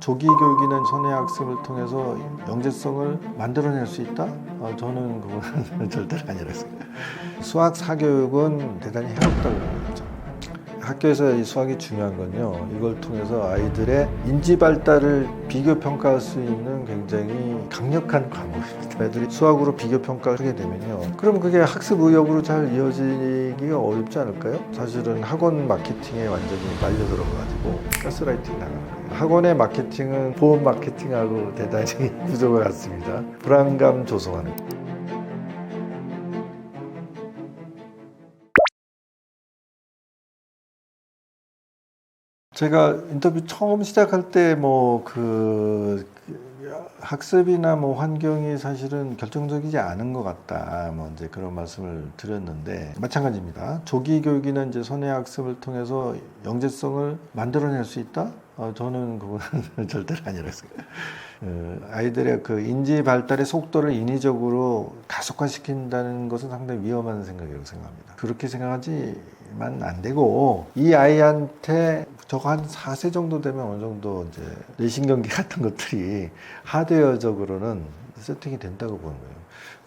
조기 교육이나 선의 학습을 통해서 영재성을 만들어낼 수 있다? 저는 그건 절대로 아니라고 생각해요. 수학 사교육은 대단히 해롭다고 생각하죠. 학교에서 이 수학이 중요한 건요, 이걸 통해서 아이들의 인지 발달을 비교 평가할 수 있는 굉장히 강력한 과목입니다. 애들이 수학으로 비교 평가를 하게 되면요, 그러면 그게 학습 의욕으로 잘 이어지기가 어렵지 않을까요? 사실은 학원 마케팅에 완전히 말려 들어가가지고 가스라이팅 나가는 거예요. 학원의 마케팅은 보험 마케팅하고 대단히 구조가 같습니다. 불안감 조성하는 거예요. 제가 인터뷰 처음 시작할 때 학습이나 환경이 사실은 결정적이지 않은 것 같다, 이제 그런 말씀을 드렸는데, 마찬가지입니다. 조기 교육이나 이제 선의 학습을 통해서 영재성을 만들어낼 수 있다? 저는 그건 절대로 아니라고 생각해요. 아이들의 그 인지 발달의 속도를 인위적으로 가속화시킨다는 것은 상당히 위험한 생각이라고 생각합니다. 그렇게 생각하지만 안 되고, 이 아이한테 저거 한 4세 정도 되면 어느 정도 이제 뇌신경계 같은 것들이 하드웨어적으로는 세팅이 된다고 보는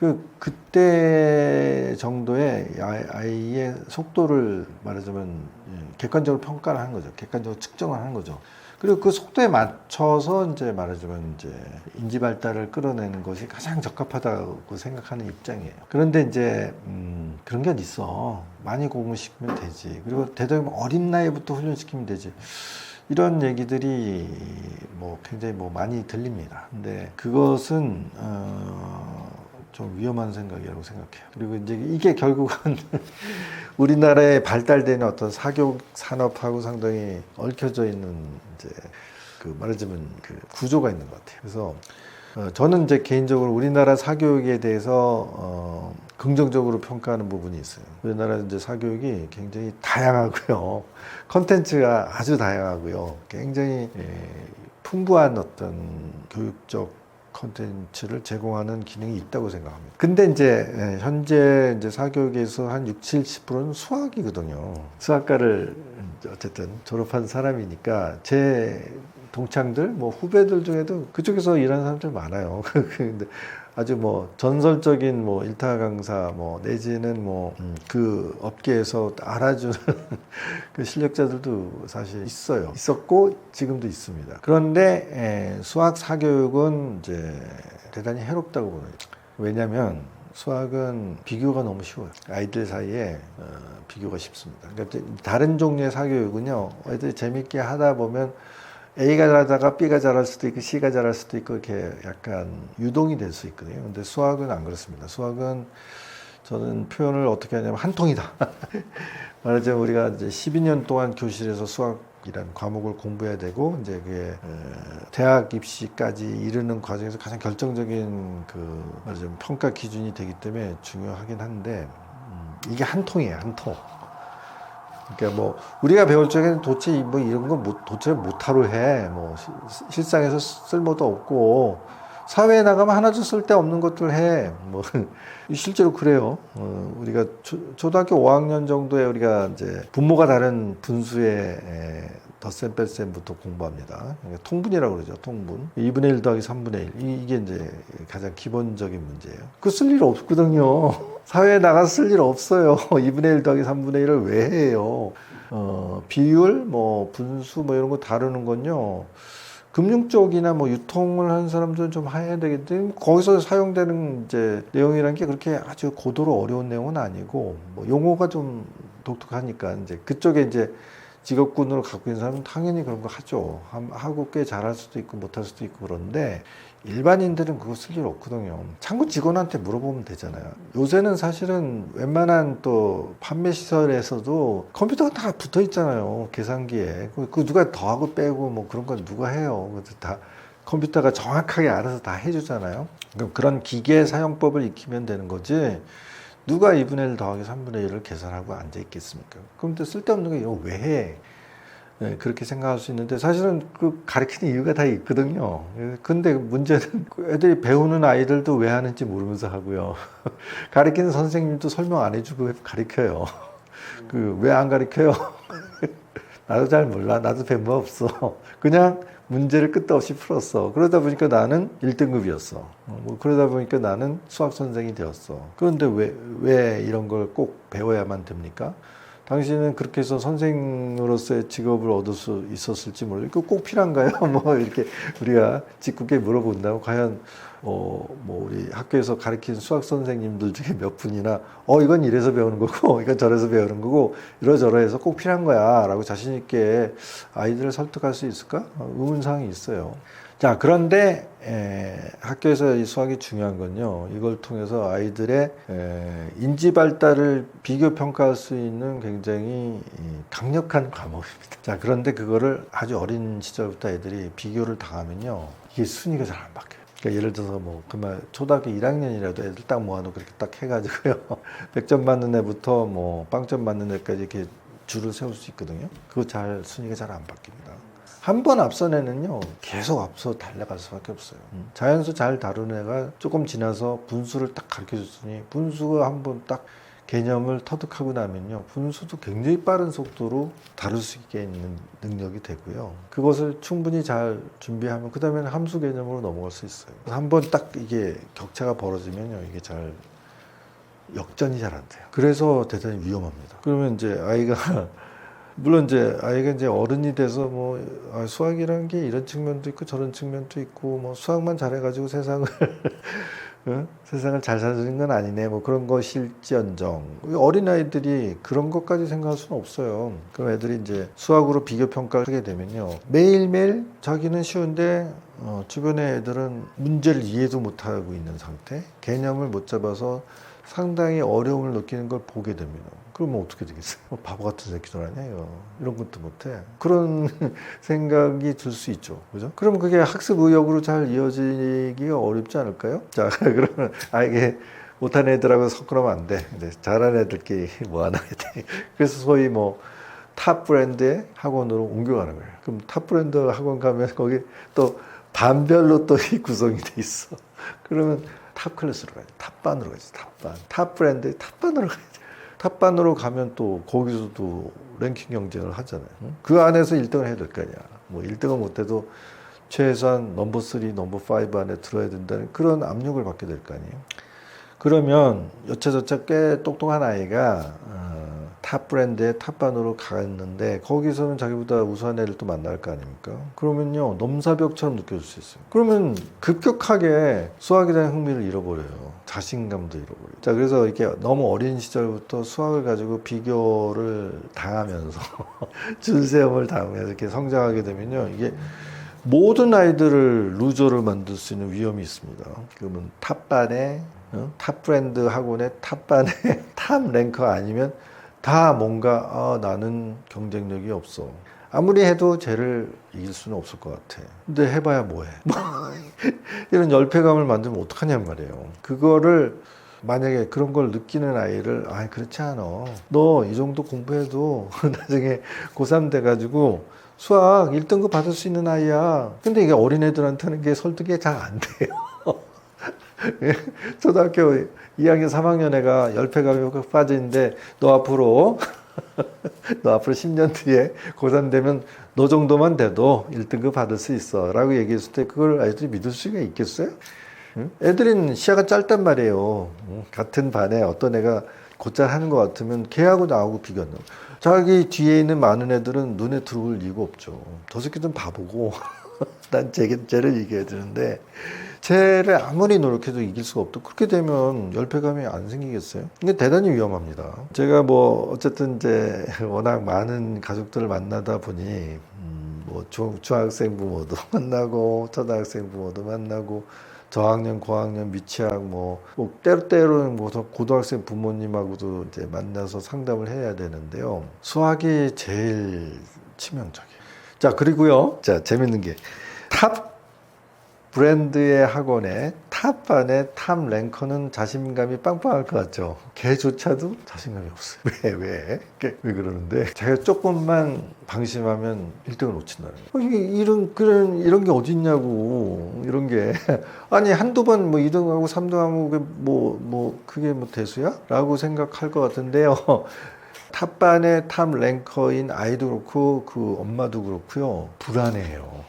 거예요. 그때 정도의 아이의 속도를 말하자면 객관적으로 평가를 하는 거죠. 객관적으로 측정을 하는 거죠. 그리고 그 속도에 맞춰서 이제 말하자면 이제 인지 발달을 끌어내는 것이 가장 적합하다고 생각하는 입장이에요. 그런데 이제 그런 게 어디 있어. 많이 공부시키면 되지. 그리고 대단히 어린 나이부터 훈련시키면 되지. 이런 얘기들이 굉장히 많이 들립니다. 근데 그것은 좀 위험한 생각이라고 생각해요. 그리고 이제 이게 결국은 우리나라에 발달되는 어떤 사교육 산업하고 상당히 얽혀져 있는 이제 말하자면 구조가 있는 것 같아요. 그래서 저는 이제 개인적으로 우리나라 사교육에 대해서 긍정적으로 평가하는 부분이 있어요. 우리나라 이제 사교육이 굉장히 다양하고요, 컨텐츠가 아주 다양하고요, 굉장히 풍부한 어떤 교육적 콘텐츠를 제공하는 기능이 있다고 생각합니다. 근데 이제 현재 이제 사교육에서 한 60-70%는 수학이거든요. 수학과를 어쨌든 졸업한 사람이니까 제 동창들, 후배들 중에도 그쪽에서 일하는 사람들 많아요. 근데 아주 전설적인 일타 강사 내지는 그 업계에서 알아주는 그 실력자들도 사실 있었고 지금도 있습니다. 그런데 수학 사교육은 이제 대단히 해롭다고 보는 거죠. 왜냐하면 수학은 비교가 너무 쉬워요. 아이들 사이에 비교가 쉽습니다. 그러니까 다른 종류의 사교육은요, 애들이 재밌게 하다 보면 A가 잘하다가 B가 잘할 수도 있고 C가 잘할 수도 있고 이렇게 약간 유동이 될 수 있거든요. 근데 수학은 안 그렇습니다. 수학은 저는 표현을 어떻게 하냐면 한 통이다. 말하자면 우리가 이제 12년 동안 교실에서 수학이라는 과목을 공부해야 되고, 이제 그게 대학 입시까지 이르는 과정에서 가장 결정적인 말하자면 평가 기준이 되기 때문에 중요하긴 한데, 이게 한 통이에요, 한 통. 그러니까 우리가 배울 적에는 도대체 이런 거 도대체 못하러 해. 실상에서 쓸모도 없고, 사회에 나가면 하나도 쓸데없는 것들 해. 실제로 그래요. 우리가 초등학교 5학년 정도에 우리가 이제 분모가 다른 분수의 덧셈 뺄셈부터 공부합니다. 그러니까 통분이라고 그러죠. 통분. 2분의 1 더하기 3분의 1. 이게 이제 가장 기본적인 문제예요. 그거 쓸 일 없거든요. 사회에 나가서 쓸 일 없어요. 2분의 1 더하기 3분의 1을 왜 해요? 비율, 분수, 이런 거 다루는 건요, 금융 쪽이나 유통을 하는 사람들은 좀 해야 되겠는데, 거기서 사용되는 이제 내용이라는 게 그렇게 아주 고도로 어려운 내용은 아니고, 용어가 좀 독특하니까 이제 그쪽에 이제 직업군으로 갖고 있는 사람은 당연히 그런 거 하죠. 하고 꽤 잘할 수도 있고 못할 수도 있고. 그런데 일반인들은 그거 쓸 일 없거든요. 창구 직원한테 물어보면 되잖아요. 요새는 사실은 웬만한 또 판매 시설에서도 컴퓨터가 다 붙어 있잖아요, 계산기에. 그 누가 더하고 빼고 그런 건 누가 해요. 그래서 다 컴퓨터가 정확하게 알아서 다 해주잖아요. 그럼 그런 기계 사용법을 익히면 되는 거지, 누가 2분의 1 더하기 3분의 1을 계산하고 앉아 있겠습니까? 그럼 또 쓸데없는 거 이거 왜 해? 네, 그렇게 생각할 수 있는데, 사실은 가르치는 이유가 다 있거든요. 근데 문제는 애들이 배우는 아이들도 왜 하는지 모르면서 하고요. 가르치는 선생님도 설명 안 해주고 가르쳐요. 왜 안 가르쳐요? 나도 잘 몰라. 나도 배운 거 없어. 그냥 문제를 끝도 없이 풀었어. 그러다 보니까 나는 1등급이었어. 뭐 그러다 보니까 나는 수학 선생이 되었어. 그런데 왜 이런 걸 꼭 배워야만 됩니까? 당신은 그렇게 해서 선생으로서의 직업을 얻을 수 있었을지 모르겠고 꼭 필요한가요? 뭐 이렇게 우리가 짓궂게 물어본다고 과연 뭐 우리 학교에서 가르치는 수학 선생님들 중에 몇 분이나 이건 이래서 배우는 거고 이건 저래서 배우는 거고 이러저러해서 꼭 필요한 거야 라고 자신 있게 아이들을 설득할 수 있을까? 의문사항이 있어요. 자, 그런데 학교에서 이 수학이 중요한 건요. 이걸 통해서 아이들의 인지 발달을 비교 평가할 수 있는 굉장히 강력한 과목입니다. 자, 그런데 그거를 아주 어린 시절부터 애들이 비교를 당하면요. 이게 순위가 잘 안 바뀌어요. 그러니까 예를 들어서 뭐 그만 초등학교 1학년이라도 애들 딱 모아놓고 그렇게 딱 해가지고요. 100점 받는 애부터 뭐 빵점 받는 애까지 이렇게 줄을 세울 수 있거든요. 그거 순위가 잘 안 바뀝니다. 한 번 앞선 애는요 계속 앞서 달려갈 수밖에 없어요. 자연수 잘 다루는 애가 조금 지나서 분수를 딱 가르쳐 줬으니 분수가 한 번 딱 개념을 터득하고 나면요 분수도 굉장히 빠른 속도로 다룰 수 있게 있는 능력이 되고요. 그것을 충분히 잘 준비하면 그 다음에는 함수 개념으로 넘어갈 수 있어요. 한 번 딱 이게 격차가 벌어지면요 이게 역전이 잘 안 돼요. 그래서 대단히 위험합니다. 그러면 이제 아이가 물론 이제 아이가 이제 어른이 돼서 뭐 수학이라는 게 이런 측면도 있고 저런 측면도 있고 뭐 수학만 잘해가지고 세상을 세상을 잘 사는 건 아니네 뭐 그런 것일지언정 어린 아이들이 그런 것까지 생각할 수는 없어요. 그럼 애들이 이제 수학으로 비교 평가를 하게 되면요 매일매일 자기는 쉬운데 주변의 애들은 문제를 이해도 못하고 있는 상태, 개념을 못 잡아서 상당히 어려움을 느끼는 걸 보게 됩니다. 그러면 어떻게 되겠어요? 바보 같은 새끼들 아니에요. 이런 것도 못해. 그런 생각이 들 수 있죠. 그죠? 그럼 그게 학습 의욕으로 잘 이어지기가 어렵지 않을까요? 자, 그러면 이게 못하는 애들하고 섞으면 안 돼. 잘하는 애들끼리 모아놔야 돼. 그래서 소위 뭐 탑 브랜드의 학원으로 옮겨가는 거예요. 그럼 탑 브랜드 학원 가면 거기 또 반별로 또 구성이 돼 있어. 그러면 탑 클래스로 가야지. 탑반으로 가야지. 탑반. 탑 브랜드의 탑반으로 가야지. 탑반으로 가면 또 거기서도 랭킹 경쟁을 하잖아요. 그 안에서 1등을 해야 될 거 아니야. 뭐 1등은 못해도 최소한 넘버 3, 넘버 5 안에 들어야 된다는 그런 압력을 받게 될 거 아니에요. 그러면 여차저차 꽤 똑똑한 아이가 탑 브랜드의 탑반으로 갔는데 거기서는 자기보다 우수한 애를 또 만날 거 아닙니까? 그러면요 넘사벽처럼 느껴질 수 있어요. 그러면 급격하게 수학에 대한 흥미를 잃어버려요. 자신감도 잃어버려요. 자, 그래서 이렇게 너무 어린 시절부터 수학을 가지고 비교를 당하면서 줄세움을 당하면서 이렇게 성장하게 되면요 이게 모든 아이들을 루저를 만들 수 있는 위험이 있습니다. 그러면 탑반에 탑 브랜드 학원의 탑반에 탑 랭커 아니면 다 뭔가 나는 경쟁력이 없어. 아무리 해도 쟤를 이길 수는 없을 것 같아. 근데 해봐야 뭐해. 이런 열패감을 만들면 어떡하냔 말이에요. 그거를 만약에 그런 걸 느끼는 아이를 그렇지 않아. 너 이 정도 공부해도 나중에 고3 돼가지고 수학 1등급 받을 수 있는 아이야. 근데 이게 어린애들한테는 게 설득이 잘 안 돼요. 초등학교 2학년, 3학년 애가 열패감이 빠지는데 너 앞으로 10년 뒤에 고3 되면 너 정도만 돼도 1등급 받을 수 있어 라고 얘기했을 때 그걸 아이들이 믿을 수가 있겠어요? 애들은 시야가 짧단 말이에요. 같은 반에 어떤 애가 곧잘 하는 것 같으면 걔하고 나하고 비교한다. 자기 뒤에 있는 많은 애들은 눈에 들어올 이유가 없죠. 저 새끼들은 바보고 난 쟤를 이겨야 되는데 쟤를 아무리 노력해도 이길 수가 없다. 그렇게 되면 열패감이 안 생기겠어요? 이게 대단히 위험합니다. 제가 뭐 어쨌든 이제 워낙 많은 가족들을 만나다 보니 뭐 중학생 부모도 만나고 초등학생 부모도 만나고 저학년, 고학년, 미취학 뭐 때로는 뭐 고등학생 부모님하고도 이제 만나서 상담을 해야 되는데요. 수학이 제일 치명적이에요. 자, 그리고요. 자, 재밌는 게 탑 브랜드의 학원에 탑반의 탑 랭커는 자신감이 빵빵할 것 같죠. 걔조차도 자신감이 없어요. 왜 그러는데 자기가 조금만 방심하면 1등을 놓친다는 거예요. 이런 게 어딨냐고. 이런 게 아니 한두 번 뭐 2등하고 3등하고 그게 뭐 대수야? 라고 생각할 것 같은데요. 탑반의 탑 랭커인 아이도 그렇고 그 엄마도 그렇고요. 불안해해요.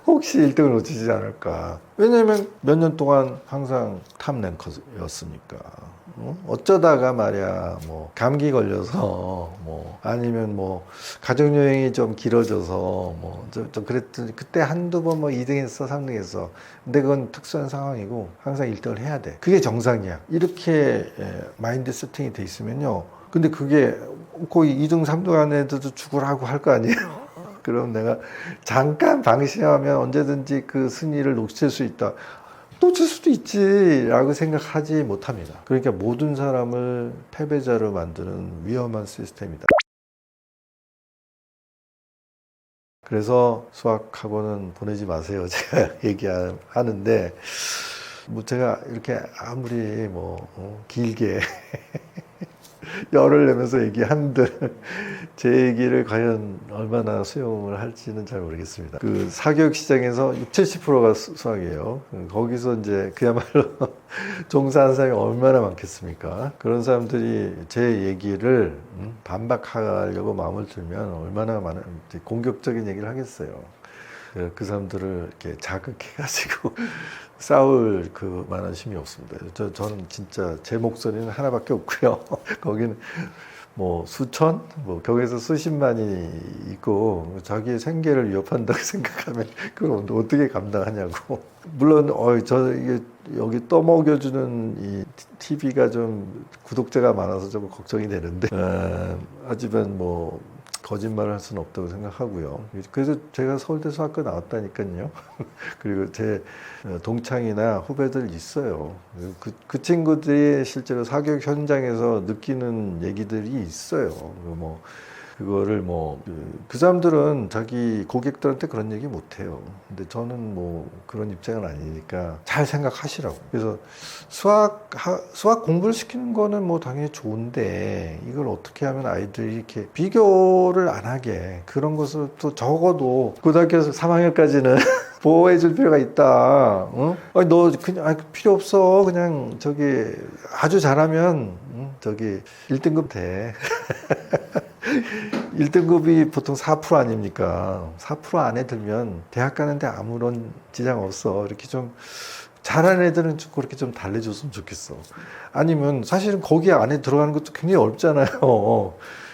혹시 1등을 놓치지 않을까. 왜냐면 몇 년 동안 항상 탑 랭커였으니까. 어쩌다가 말이야 뭐 감기 걸려서 뭐 아니면 뭐 가족여행이 좀 길어져서 뭐 좀 그랬더니 그때 한두 번 뭐 2등 했어 3등 했어. 근데 그건 특수한 상황이고 항상 1등을 해야 돼. 그게 정상이야. 이렇게 마인드 세팅이 돼 있으면요. 근데 그게 거의 2등 3등 한 애들도 죽으라고 할 거 아니에요. 그럼 내가 잠깐 방심하면 언제든지 그 승리를 놓칠 수 있다. 놓칠 수도 있지 라고 생각하지 못합니다. 그러니까 모든 사람을 패배자로 만드는 위험한 시스템이다. 그래서 수학학원은 보내지 마세요. 제가 얘기하는데 뭐 제가 이렇게 아무리 뭐 길게 열을 내면서 얘기한들 제 얘기를 과연 얼마나 수용을 할지는 잘 모르겠습니다. 그 사교육 시장에서 60-70%가 수학이에요. 거기서 이제 그야말로 종사하는 사람이 얼마나 많겠습니까? 그런 사람들이 제 얘기를 반박하려고 마음을 들면 얼마나 많은 공격적인 얘기를 하겠어요. 그 사람들을 이렇게 자극해가지고 싸울 그 만한 힘이 없습니다. 저는 진짜 제 목소리는 하나밖에 없고요. 거기는 뭐 수천, 뭐 거기서 수십만이 있고 자기의 생계를 위협한다고 생각하면 그걸 어떻게 감당하냐고. 물론 이게 여기 떠먹여주는 이 TV가 좀 구독자가 많아서 좀 걱정이 되는데 하지만 뭐 거짓말을 할 수는 없다고 생각하고요. 그래서 제가 서울대 수학과 나왔다니까요. 그리고 제 동창이나 후배들 있어요. 그 친구들이 실제로 사교육 현장에서 느끼는 얘기들이 있어요. 뭐 그거를 그 사람들은 자기 고객들한테 그런 얘기 못 해요. 근데 저는 뭐 그런 입장은 아니니까 잘 생각하시라고. 그래서 수학 공부를 시키는 거는 뭐 당연히 좋은데 이걸 어떻게 하면 아이들이 이렇게 비교를 안 하게 그런 것을 또 적어도 고등학교 3학년까지는 보호해 줄 필요가 있다. 아니, 너 그냥 필요 없어. 그냥 아주 잘하면 저기 1등급 돼. 1등급이 보통 4% 아닙니까? 4% 안에 들면 대학 가는데 아무런 지장 없어. 이렇게 좀 잘하는 애들은 좀 그렇게 좀 달래줬으면 좋겠어. 아니면 사실은 거기 안에 들어가는 것도 굉장히 어렵잖아요.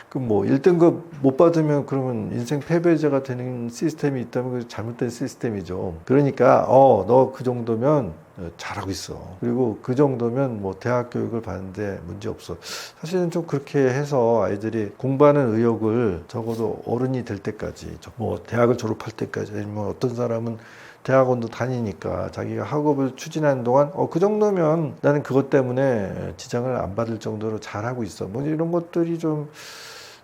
그 뭐 1등급 못 받으면 그러면 인생 패배자가 되는 시스템이 있다면 그 잘못된 시스템이죠. 그러니까 너 그 정도면 잘하고 있어. 그리고 그 정도면 뭐 대학 교육을 받는데 문제 없어. 사실은 좀 그렇게 해서 아이들이 공부하는 의욕을 적어도 어른이 될 때까지, 뭐 대학을 졸업할 때까지, 아니면 어떤 사람은 대학원도 다니니까 자기가 학업을 추진하는 동안 그 정도면 나는 그것 때문에 지장을 안 받을 정도로 잘하고 있어. 뭐 이런 것들이 좀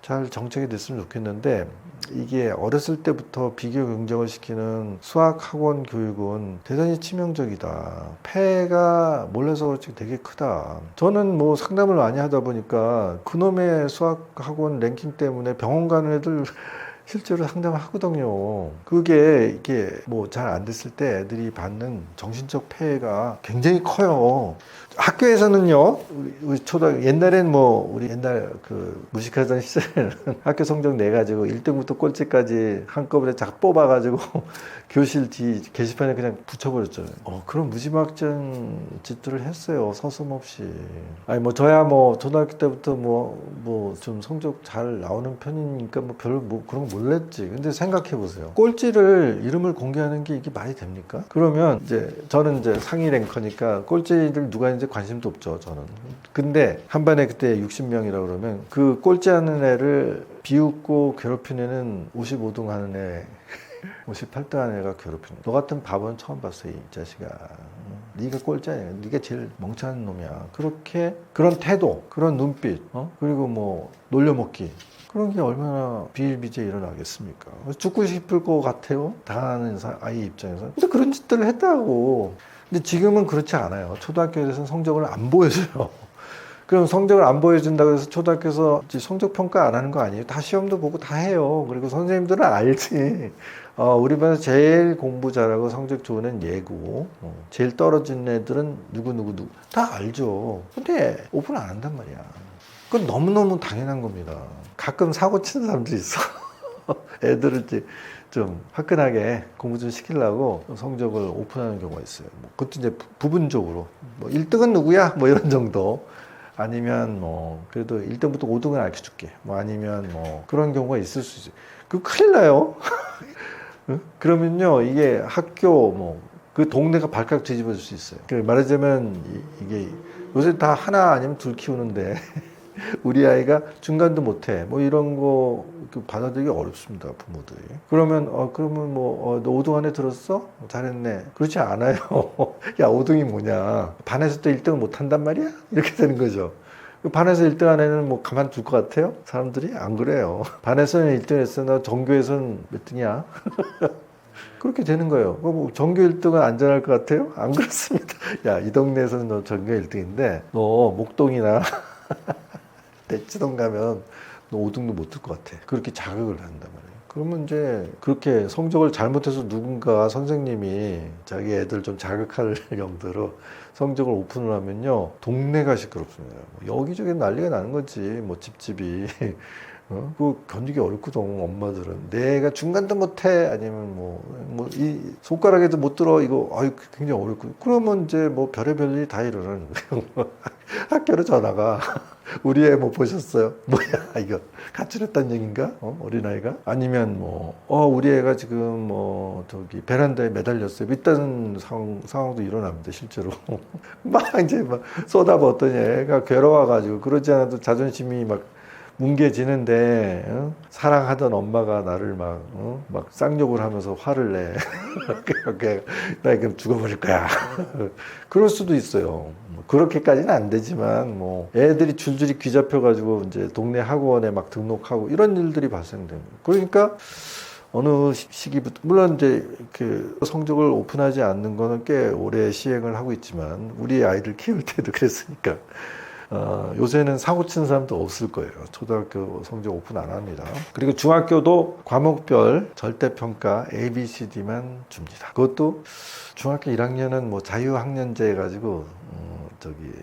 잘 정책이 됐으면 좋겠는데 이게 어렸을 때부터 비교 경쟁을 시키는 수학학원 교육은 대단히 치명적이다. 폐해가 몰라서 그렇지 되게 크다. 저는 뭐 상담을 많이 하다 보니까 그놈의 수학학원 랭킹 때문에 병원 가는 애들 실제로 상담을 하거든요. 그게 이게 뭐 잘 안 됐을 때 애들이 받는 정신적 폐해가 굉장히 커요. 학교에서는요, 우리 옛날엔 뭐, 우리 옛날 그 무식하던 시절에는 학교 성적 내가지고 1등부터 꼴찌까지 한꺼번에 쫙 뽑아가지고 교실 뒤 게시판에 그냥 붙여버렸잖아요. 그런 무지막지한 짓들을 했어요. 서슴없이. 아니, 뭐, 저야 뭐, 초등학교 때부터 뭐 좀 성적 잘 나오는 편이니까 뭐 별로 뭐 그런 거 몰랐지. 근데 생각해보세요. 꼴찌를 이름을 공개하는 게 이게 말이 됩니까? 그러면 저는 상위 랭커니까 꼴찌들 누가 있는지 관심도 없죠, 저는. 근데 한 반에 그때 60명이라고 그러면 그 꼴찌하는 애를 비웃고 괴롭히는 애는 55등 하는 애 58등 하는 애가 괴롭히는 너 같은 바보는 처음 봤어, 이 자식아. 네가 꼴찌 아니야. 네가 제일 멍청한 놈이야. 그렇게 그런 태도, 그런 눈빛, 그리고 뭐 놀려먹기, 그런 게 얼마나 비일비재에 일어나겠습니까? 죽고 싶을 것 같아요, 당하는 아이 입장에서. 근데 그런 짓들을 했다고. 근데 지금은 그렇지 않아요. 초등학교에서는 성적을 안 보여줘요. 그럼 성적을 안 보여준다고 해서 초등학교에서 성적 평가 안 하는 거 아니에요? 다 시험도 보고 다 해요. 그리고 선생님들은 알지. 우리 반에서 제일 공부 잘하고 성적 좋은 애는 얘고, 제일 떨어진 애들은 누구 다 알죠. 근데 오픈 안 한단 말이야. 그건 너무너무 당연한 겁니다. 가끔 사고 치는 사람들이 있어. 애들을 이제 좀 화끈하게 공부 좀 시키려고 성적을 오픈하는 경우가 있어요. 뭐 그것도 이제 부분적으로 뭐 1등은 누구야? 뭐 이런 정도. 아니면 뭐 그래도 1등부터 5등은 알려줄게. 뭐 아니면 뭐 그런 경우가 있을 수 있어요. 그 큰일 나요. 응? 그러면요 이게 학교 뭐 그 동네가 발칵 뒤집어질 수 있어요. 말하자면 이게 요새 다 하나 아니면 둘 키우는데 우리 아이가 중간도 못해 뭐 이런 거 받아들이기 어렵습니다, 부모들이. 그러면 뭐 너 5등 안에 들었어? 잘했네. 그렇지 않아요. 야, 5등이 뭐냐? 반에서 또 1등을 못 한단 말이야? 이렇게 되는 거죠. 반에서 1등 안에는 뭐 가만둘 것 같아요? 사람들이 안 그래요. 반에서는 1등 했어. 나 전교에서는 몇 등이야? 그렇게 되는 거예요. 뭐 전교 1등은 안전할 것 같아요? 안 그렇습니다. 야, 이 동네에서는 너 전교 1등인데 너 목동이나 대치동 가면 너 5등도 못 들 것 같아. 그렇게 자극을 한단 말이에요. 그러면 이제 그렇게 성적을 잘못해서 누군가 선생님이 자기 애들 좀 자극할 용도로 성적을 오픈을 하면요 동네가 시끄럽습니다. 여기저기 난리가 나는 거지. 뭐 집집이 그거 견디기 어렵거든. 엄마들은 내가 중간도 못해 아니면 뭐 이 손가락에도 못 들어 이거 굉장히 어렵고 그러면 이제 뭐 별의별 일이 다 일어나는 거예요. 학교로 전화가 우리 애 뭐 보셨어요? 뭐야 이거 가출했다는 얘기인가? 어린아이가? 아니면 우리 애가 지금 저기 베란다에 매달렸어요. 이딴 상황도 일어납니다 실제로. 막 이제 막 쏟아붓더니 애가 괴로워가지고 그러지 않아도 자존심이 막 뭉개지는데 사랑하던 엄마가 나를 막 쌍욕을 하면서 화를 내. 나 그럼 죽어버릴 거야. 그럴 수도 있어요. 그렇게까지는 안 되지만 애들이 줄줄이 귀잡혀가지고 이제 동네 학원에 막 등록하고 이런 일들이 발생됩니다. 그러니까 어느 시기부터 물론 이제 그 성적을 오픈하지 않는 거는 꽤 오래 시행을 하고 있지만 우리 아이들 키울 때도 그랬으니까. 요새는 사고 치는 사람도 없을 거예요. 초등학교 성적 오픈 안 합니다. 그리고 중학교도 과목별 절대평가 ABCD만 줍니다. 그것도 중학교 1학년은 뭐 자유학년제 해가지고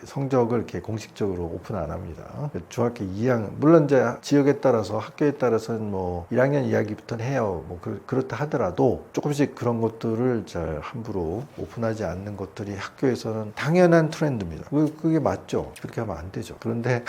성적을 이렇게 공식적으로 오픈 안 합니다. 중학교 2학년 물론 이제 지역에 따라서 학교에 따라서는 뭐 1학년 이야기부터는 해요. 뭐 그렇다 하더라도 조금씩 그런 것들을 잘 함부로 오픈하지 않는 것들이 학교에서는 당연한 트렌드입니다. 그게 맞죠? 그렇게 하면 안 되죠. 그런데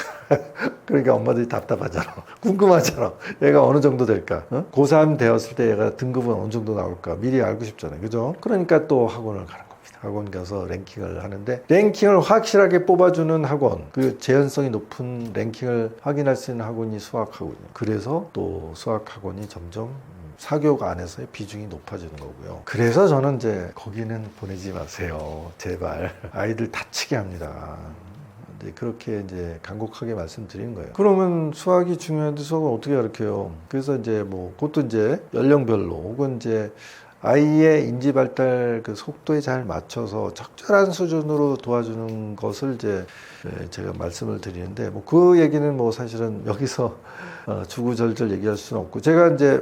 그러니까 엄마들이 답답하잖아. 궁금하잖아. 얘가 어느 정도 될까? 고3 되었을 때 얘가 등급은 어느 정도 나올까? 미리 알고 싶잖아요. 그죠? 그러니까 또 학원을 가는 거예요. 학원 가서 랭킹을 하는데 랭킹을 확실하게 뽑아주는 학원 그 재현성이 높은 랭킹을 확인할 수 있는 학원이 수학학원이에요. 그래서 또 수학학원이 점점 사교육 안에서의 비중이 높아지는 거고요. 그래서 저는 이제 거기는 보내지 마세요. 제발 아이들 다치게 합니다. 그렇게 이제 간곡하게 말씀드린 거예요. 그러면 수학이 중요한데 수학은 어떻게 가르쳐요? 그래서 이제 그것도 이제 연령별로 혹은 이제 아이의 인지 발달 그 속도에 잘 맞춰서 적절한 수준으로 도와주는 것을 이제 제가 말씀을 드리는데 그 얘기는 사실은 여기서 주구절절 얘기할 수는 없고 제가 이제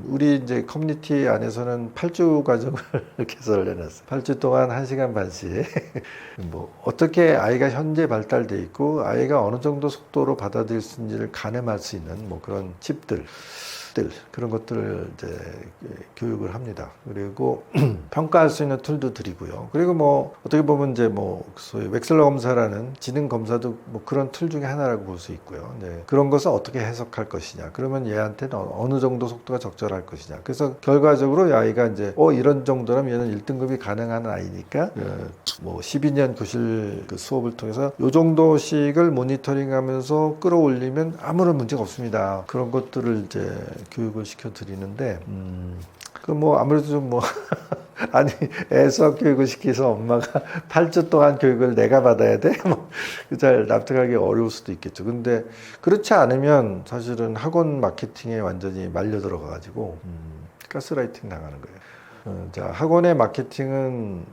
우리 이제 커뮤니티 안에서는 8주 과정을 개설을 해놨어요. 8주 동안 1시간 반씩 어떻게 아이가 현재 발달돼 있고 아이가 어느 정도 속도로 받아들일 수 있는지를 가늠할 수 있는 그런 팁들 그런 것들을 이제 교육을 합니다. 그리고 평가할 수 있는 툴도 드리고요. 그리고 어떻게 보면 이제 소위 웩슬러 검사라는 지능 검사도 그런 툴 중에 하나라고 볼 수 있고요. 네. 그런 것을 어떻게 해석할 것이냐. 그러면 얘한테는 어느 정도 속도가 적절할 것이냐. 그래서 결과적으로 아이가 이제 이런 정도라면 얘는 1등급이 가능한 아이니까 12년 교실 그 수업을 통해서 이 정도씩을 모니터링하면서 끌어올리면 아무런 문제가 없습니다. 그런 것들을 이제 교육을 시켜드리는데 아무래도 좀 아니 애 수학 교육을 시켜서 엄마가 8주 동안 교육을 내가 받아야 돼? 잘 납득하기 어려울 수도 있겠죠. 근데 그렇지 않으면 사실은 학원 마케팅에 완전히 말려 들어가가지고 가스라이팅 당하는 거예요. 자, 학원의 마케팅은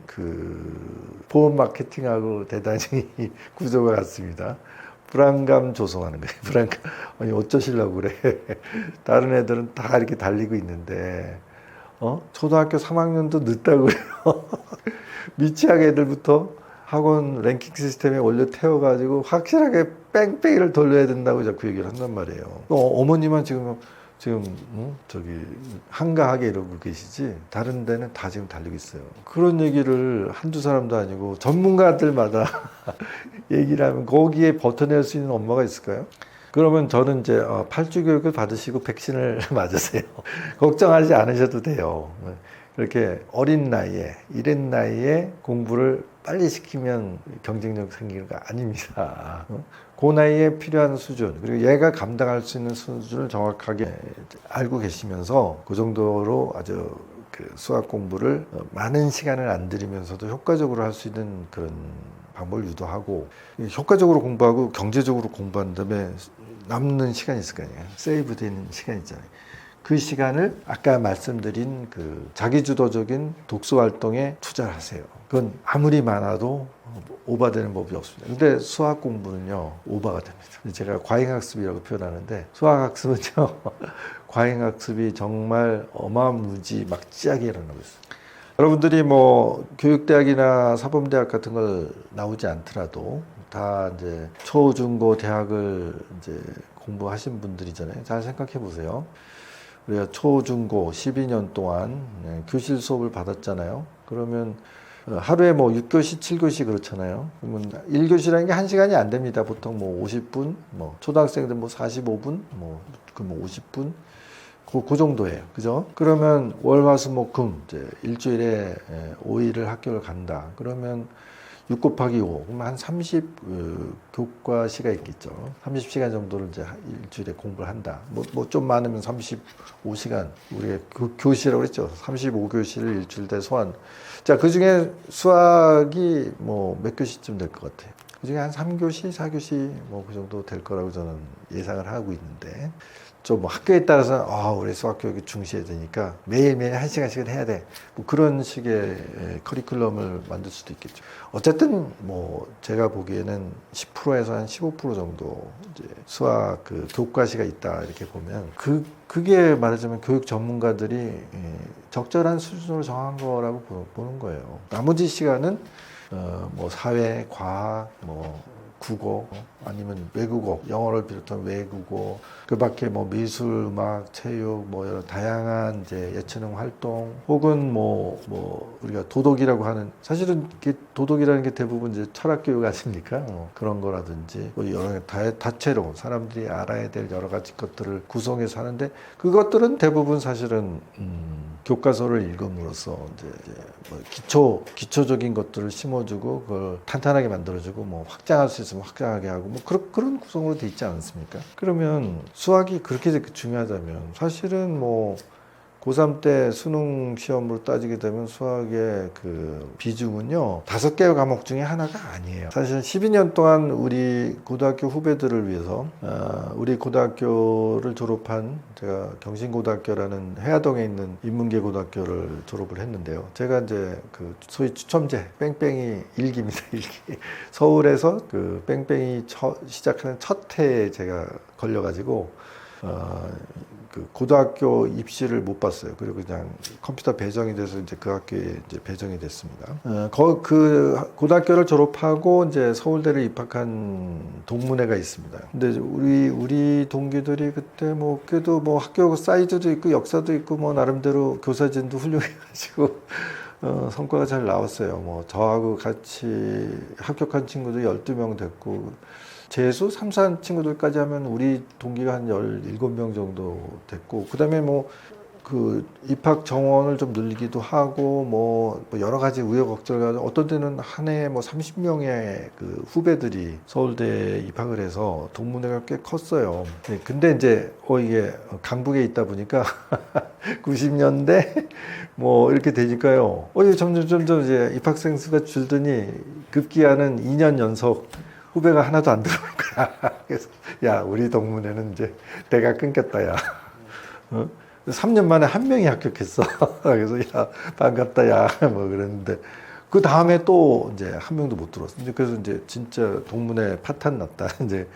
보험 마케팅하고 대단히 구조가 같습니다. 불안감 조성하는 거예요. 불안감. 아니 어쩌시려고 그래. 다른 애들은 다 이렇게 달리고 있는데 초등학교 3학년도 늦다고 그래요. 미취학 애들부터 학원 랭킹 시스템에 올려 태워가지고 확실하게 뺑뺑이를 돌려야 된다고 자꾸 얘기를 한단 말이에요. 어머니만 지금 저기 한가하게 이러고 계시지 다른 데는 다 지금 달리고 있어요. 그런 얘기를 한두 사람도 아니고 전문가들마다 얘기를 하면 거기에 버텨낼 수 있는 엄마가 있을까요? 그러면 저는 이제 8주 교육을 받으시고 백신을 맞으세요. 걱정하지 않으셔도 돼요. 그렇게 어린 나이에, 이른 나이에 공부를 빨리 시키면 경쟁력 생기는 거 아닙니다. 그 나이에 필요한 수준, 그리고 얘가 감당할 수 있는 수준을 정확하게 알고 계시면서 그 정도로 아주 그 수학 공부를 많은 시간을 안 들이면서도 효과적으로 할 수 있는 그런 방법을 유도하고, 효과적으로 공부하고 경제적으로 공부한 다음에 남는 시간이 있을 거 아니에요. 세이브 되는 시간 있잖아요. 그 시간을 아까 말씀드린 그 자기주도적인 독서 활동에 투자를 하세요. 그건 아무리 많아도 오버되는 법이 없습니다. 근데 수학 공부는요, 오버가 됩니다. 제가 과잉학습이라고 표현하는데, 수학학습은요, 과잉학습이 정말 어마무지 막지하게 일어나고 있어요. 여러분들이 뭐 교육대학이나 사범대학 같은 걸 나오지 않더라도 다 이제 초, 중, 고 대학을 이제 공부하신 분들이잖아요. 잘 생각해 보세요. 우리가 초, 중, 고 12년 동안 교실 수업을 받았잖아요. 그러면 하루에 뭐 6교시, 7교시 그렇잖아요. 그러면 1교시라는 게 1시간이 안 됩니다. 보통 뭐 50분, 뭐 초등학생들 뭐 45분, 뭐 50분. 그 정도예요. 그죠? 그러면 월, 화, 수, 목, 금, 이제 일주일에 5일을 학교를 간다. 그러면 6 곱하기 5, 그럼 한 30 교과시가 있겠죠. 30시간 정도를 이제 일주일에 공부를 한다. 뭐 좀 많으면 35시간. 우리가 교시라고 그랬죠. 35교시를 일주일에 소환. 자, 그 중에 수학이 뭐 몇 교시쯤 될 것 같아요. 그 중에 한 3교시, 4교시 뭐 그 정도 될 거라고 저는 예상을 하고 있는데, 좀 뭐 학교에 따라서 우리 수학 교육이 중시해야 되니까 매일매일 1시간씩은 해야 돼. 뭐 그런 식의 커리큘럼을 만들 수도 있겠죠. 어쨌든 뭐 제가 보기에는 10%에서 한 15% 정도 이제 수학 그 교과시가 있다 이렇게 보면 그게 말하자면 교육 전문가들이 적절한 수준으로 정한 거라고 보는 거예요. 나머지 시간은 뭐 사회, 과학, 뭐 국어 아니면 외국어, 영어를 비롯한 외국어, 그 밖에 뭐 미술, 음악, 체육, 뭐 여러 다양한 이제 예체능 활동, 혹은 뭐 우리가 도덕이라고 하는, 사실은 도덕이라는 게 대부분 이제 철학 교육 아닙니까? 그런 거라든지 뭐 여러 다채로 사람들이 알아야 될 여러 가지 것들을 구성해서 하는데, 그것들은 대부분 사실은 교과서를 읽음으로써 이제 뭐 기초적인 것들을 심어주고 그걸 탄탄하게 만들어주고 뭐 확장할 수 있으면 확장하게 하고 뭐 그런 구성으로 돼 있지 않습니까? 그러면 수학이 그렇게 중요하다면 사실은 뭐 고3 때 수능 시험으로 따지게 되면 수학의 그 비중은요 5개 과목 중에 하나가 아니에요. 사실 12년 동안 우리 고등학교 후배들을 위해서 우리 고등학교를 졸업한, 제가 경신고등학교라는 해화동에 있는 인문계 고등학교를 졸업을 했는데요. 제가 이제 그 소위 추첨제 뺑뺑이 일기입니다. 일기. 서울에서 그 뺑뺑이 시작하는 첫 해에 제가 걸려가지고 그 고등학교 입시를 못 봤어요. 그리고 그냥 컴퓨터 배정이 돼서 이제 그 학교에 이제 배정이 됐습니다. 그 고등학교를 졸업하고 이제 서울대를 입학한 동문회가 있습니다. 근데 우리 동기들이 그때 뭐 그래도 뭐 학교 사이즈도 있고 역사도 있고 뭐 나름대로 교사진도 훌륭해가지고 성과가 잘 나왔어요. 뭐 저하고 같이 합격한 친구도 12명 됐고, 재수 3, 4 친구들까지 하면 우리 동기가 한 17명 정도 됐고, 그 다음에 뭐 그 입학 정원을 좀 늘리기도 하고 뭐 여러 가지 우여곡절 가지고 어떤 때는 한 해에 뭐 30명의 그 후배들이 서울대에 입학을 해서 동문회가 꽤 컸어요. 근데 이제 이게 강북에 있다 보니까 90년대 뭐 이렇게 되니까요. 점점 이제 입학생 수가 줄더니 급기야는 2년 연속 후배가 하나도 안 들어올 거야. 그래서 야, 우리 동문회는 이제 대가 끊겼다, 야. 3년 만에 한 명이 합격했어. 그래서 야, 반갑다, 야, 뭐 그랬는데 그 다음에 또 이제 한 명도 못 들어왔어. 그래서 이제 진짜 동문회 파탄 났다. 이제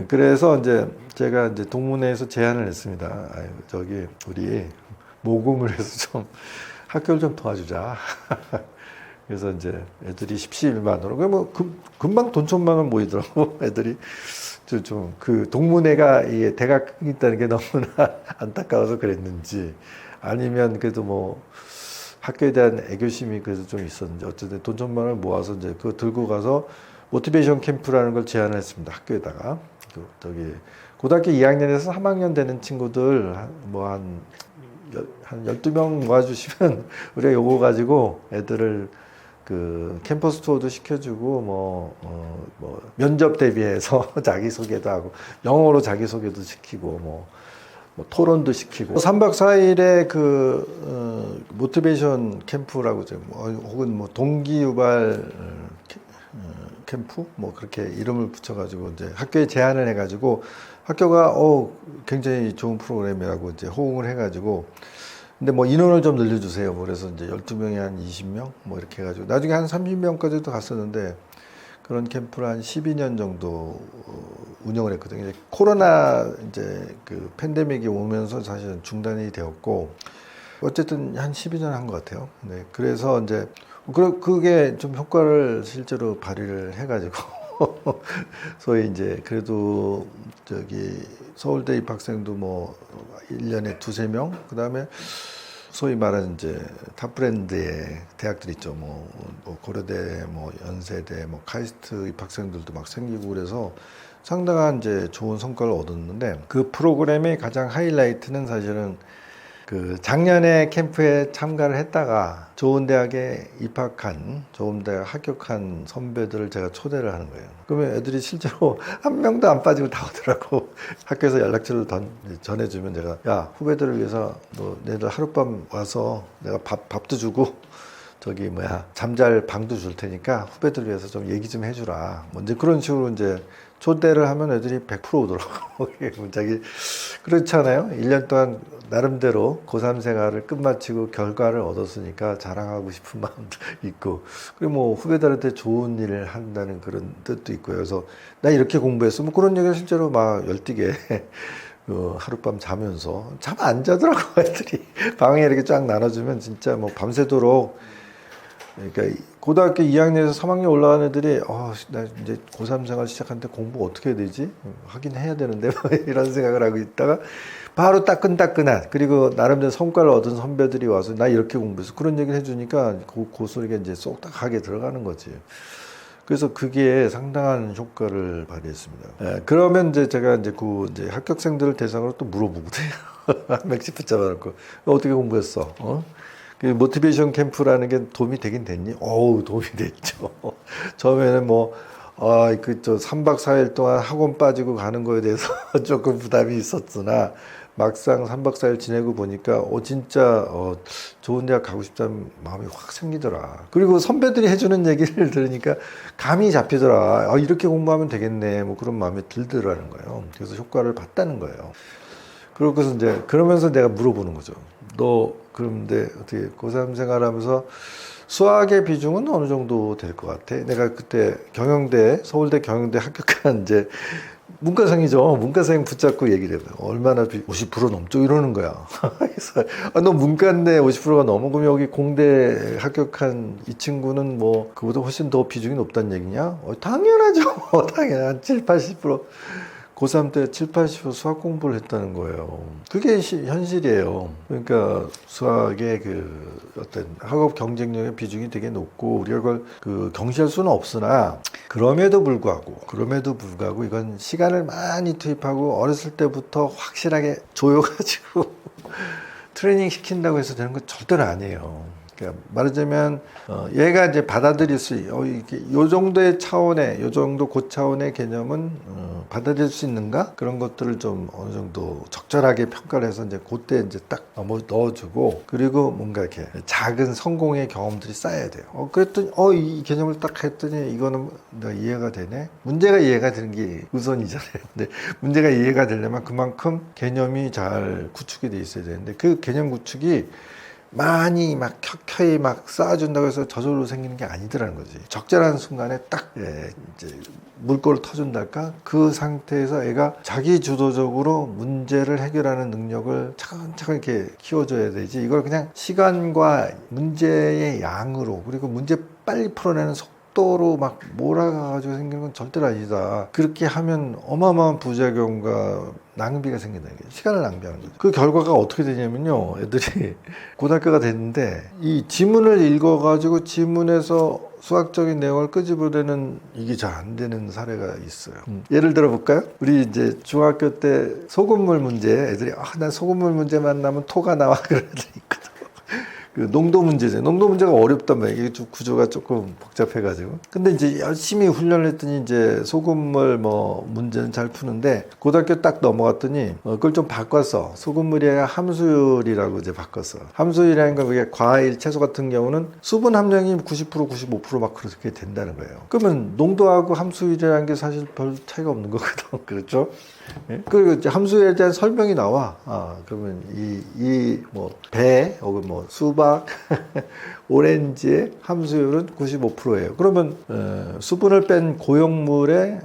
그래서 이제 제가 이제 동문회에서 제안을 했습니다. 우리 모금을 해서 좀 학교를 좀 도와주자. 그래서 이제 애들이 십시일반으로 뭐 금방 돈 천만원 모이더라고 애들이. 좀 그 동문회가 이게 대가 있다는 게 너무나 안타까워서 그랬는지 아니면 그래도 뭐 학교에 대한 애교심이 그래서 좀 있었는지 어쨌든 돈 천만 원을 모아서 이제 그거 들고 가서 모티베이션 캠프라는 걸 제안을 했습니다. 학교에다가. 저기 고등학교 2학년에서 3학년 되는 친구들 뭐 한 12명 모아주시면 우리가 요거 가지고 애들을 그 캠퍼스 투어도 시켜주고 뭐 면접 대비해서 자기소개도 하고 영어로 자기소개도 시키고 뭐 토론도 시키고 3박 4일의 그 모티베이션 캠프라고 혹은 뭐 동기유발 캠프 뭐 그렇게 이름을 붙여가지고 이제 학교에 제안을 해가지고 학교가 굉장히 좋은 프로그램이라고 이제 호응을 해가지고 근데 뭐 인원을 좀 늘려주세요. 그래서 이제 12명이 한 20명 뭐 이렇게 해가지고 나중에 한 30명까지도 갔었는데 그런 캠프를 한 12년 정도 운영을 했거든요. 이제 코로나 이제 그 팬데믹이 오면서 사실은 중단이 되었고 어쨌든 한 12년 한 것 같아요. 네, 그래서 이제 그게 좀 효과를 실제로 발휘를 해가지고 소위 이제 그래도 저기 서울대 입학생도 뭐 1년에 2-3명 그다음에 소위 말하는 이제 탑 브랜드의 대학들 있죠. 뭐 고려대, 뭐 연세대, 뭐 카이스트 입학생들도 막 생기고 그래서 상당한 이제 좋은 성과를 얻었는데 그 프로그램의 가장 하이라이트는 사실은 그 작년에 캠프에 참가를 했다가 좋은 대학에 입학한 좋은 대학 합격한 선배들을 제가 초대를 하는 거예요. 그러면 애들이 실제로 한 명도 안 빠지고 다 오더라고. 학교에서 연락처를 전해주면 제가 야 후배들을 위해서 뭐 너희들 하룻밤 와서 내가 밥도 주고 저기 잠잘 방도 줄 테니까 후배들 위해서 좀 얘기 좀 해주라. 뭐 이제 그런 식으로 이제 초대를 하면 애들이 100% 오더라고. 자기 그렇잖아요. 1년 동안 나름대로 고3 생활을 끝마치고 결과를 얻었으니까 자랑하고 싶은 마음도 있고 그리고 뭐 후배들한테 좋은 일을 한다는 그런 뜻도 있고요. 그래서 나 이렇게 공부했어. 뭐 그런 얘기를 실제로 막 열띠게 하룻밤 자면서 잠 안 자더라고 애들이. 방에 이렇게 쫙 나눠주면 진짜 뭐 밤새도록 그러니까 고등학교 2학년에서 3학년 올라가는 애들이 나 이제 고3 생활 시작하는데 공부 어떻게 해야 되지? 하긴 해야 되는데 이런 생각을 하고 있다가 바로 따끈따끈한 그리고 나름대로 성과를 얻은 선배들이 와서 나 이렇게 공부해서 그런 얘기를 해주니까 그 소리가 이제 쏙딱하게 들어가는 거지. 그래서 그게 상당한 효과를 발휘했습니다. 그러면 이제 제가 이제 이제 합격생들을 대상으로 또 물어보거든요. 한 명씩 붙잡아놓고 어떻게 공부했어? 그 모티베이션 캠프라는 게 도움이 되긴 됐니? 도움이 됐죠. 처음에는 저 3박 4일 동안 학원 빠지고 가는 거에 대해서 조금 부담이 있었으나 막상 3박 4일 지내고 보니까 진짜 좋은 대학 가고 싶다는 마음이 확 생기더라. 그리고 선배들이 해주는 얘기를 들으니까 감이 잡히더라. 이렇게 공부하면 되겠네. 뭐 그런 마음이 들더라는 거예요. 그래서 효과를 봤다는 거예요. 그러고서 이제 그러면서 내가 물어보는 거죠. 너 그런데 어떻게 고3 생활하면서 수학의 비중은 어느 정도 될 것 같아? 내가 그때 서울대 경영대 합격한 이제 문과생이죠. 문과생 붙잡고 얘기를 해봐요. 얼마나 50% 넘죠? 이러는 거야. 그래서 너 문과인데 50%가 넘어? 그럼 여기 공대 합격한 이 친구는 뭐 그보다 훨씬 더 비중이 높다는 얘기냐? 당연하죠. 당연히 7-80%. 고3 때 7-80% 수학 공부를 했다는 거예요. 그게 현실이에요. 그러니까 수학의 어떤 학업 경쟁력의 비중이 되게 높고 우리가 그걸 경시할 수는 없으나 그럼에도 불구하고 이건 시간을 많이 투입하고 어렸을 때부터 확실하게 조여가지고 트레이닝 시킨다고 해서 되는 건 절대로 아니에요. 그러니까 말하자면 얘가 이제 받아들일 수 요 정도의 차원의 요 정도 고차원의 개념은 받아들일 수 있는가 그런 것들을 좀 어느 정도 적절하게 평가를 해서 이제 그때 이제 딱 넣어주고 그리고 뭔가 이렇게 작은 성공의 경험들이 쌓여야 돼요. 그랬더니 이 개념을 딱 했더니 이거는 내가 이해가 되네. 문제가 이해가 되는 게 우선이잖아요. 근데 문제가 이해가 되려면 그만큼 개념이 잘 구축이 돼 있어야 되는데 그 개념 구축이 많이 막 켜켜이 막 쌓아준다고 해서 저절로 생기는 게 아니더라는 거지. 적절한 순간에 딱 이제 물꼬를 터준달까? 그 상태에서 애가 자기 주도적으로 문제를 해결하는 능력을 차근차근 이렇게 키워줘야 되지. 이걸 그냥 시간과 문제의 양으로 그리고 문제 빨리 풀어내는 속도로 막 몰아가가지고 생기는 건 절대로 아니다. 그렇게 하면 어마어마한 부작용과 낭비가 생긴다는 거예요. 시간을 낭비하는 거죠. 그 결과가 어떻게 되냐면요. 애들이 고등학교가 됐는데 이 지문을 읽어가지고 지문에서 수학적인 내용을 끄집어내는 이게 잘 안 되는 사례가 있어요. 예를 들어 볼까요? 우리 이제 중학교 때 소금물 문제 애들이 난 소금물 문제만 나면 토가 나와 그런 애들이 있거든. 그 농도 문제죠. 농도 문제가 어렵단 말이에요. 이게 좀 구조가 조금 복잡해가지고. 근데 이제 열심히 훈련을 했더니 이제 소금물 뭐 문제는 잘 푸는데 고등학교 딱 넘어갔더니 그걸 좀 바꿨어. 소금물이 아니라 함수율이라고 이제 바꿨어. 함수율이라는 건 그게 과일, 채소 같은 경우는 수분 함량이 90%, 95% 막 그렇게 된다는 거예요. 그러면 농도하고 함수율이라는 게 사실 별 차이가 없는 거거든. 그렇죠? 예? 그리고 이제 함수에 대한 설명이 나와. 그러면 뭐 배, 혹은 뭐 수박, 오렌지의 함수율은 95%예요. 그러면 수분을 뺀 고용물의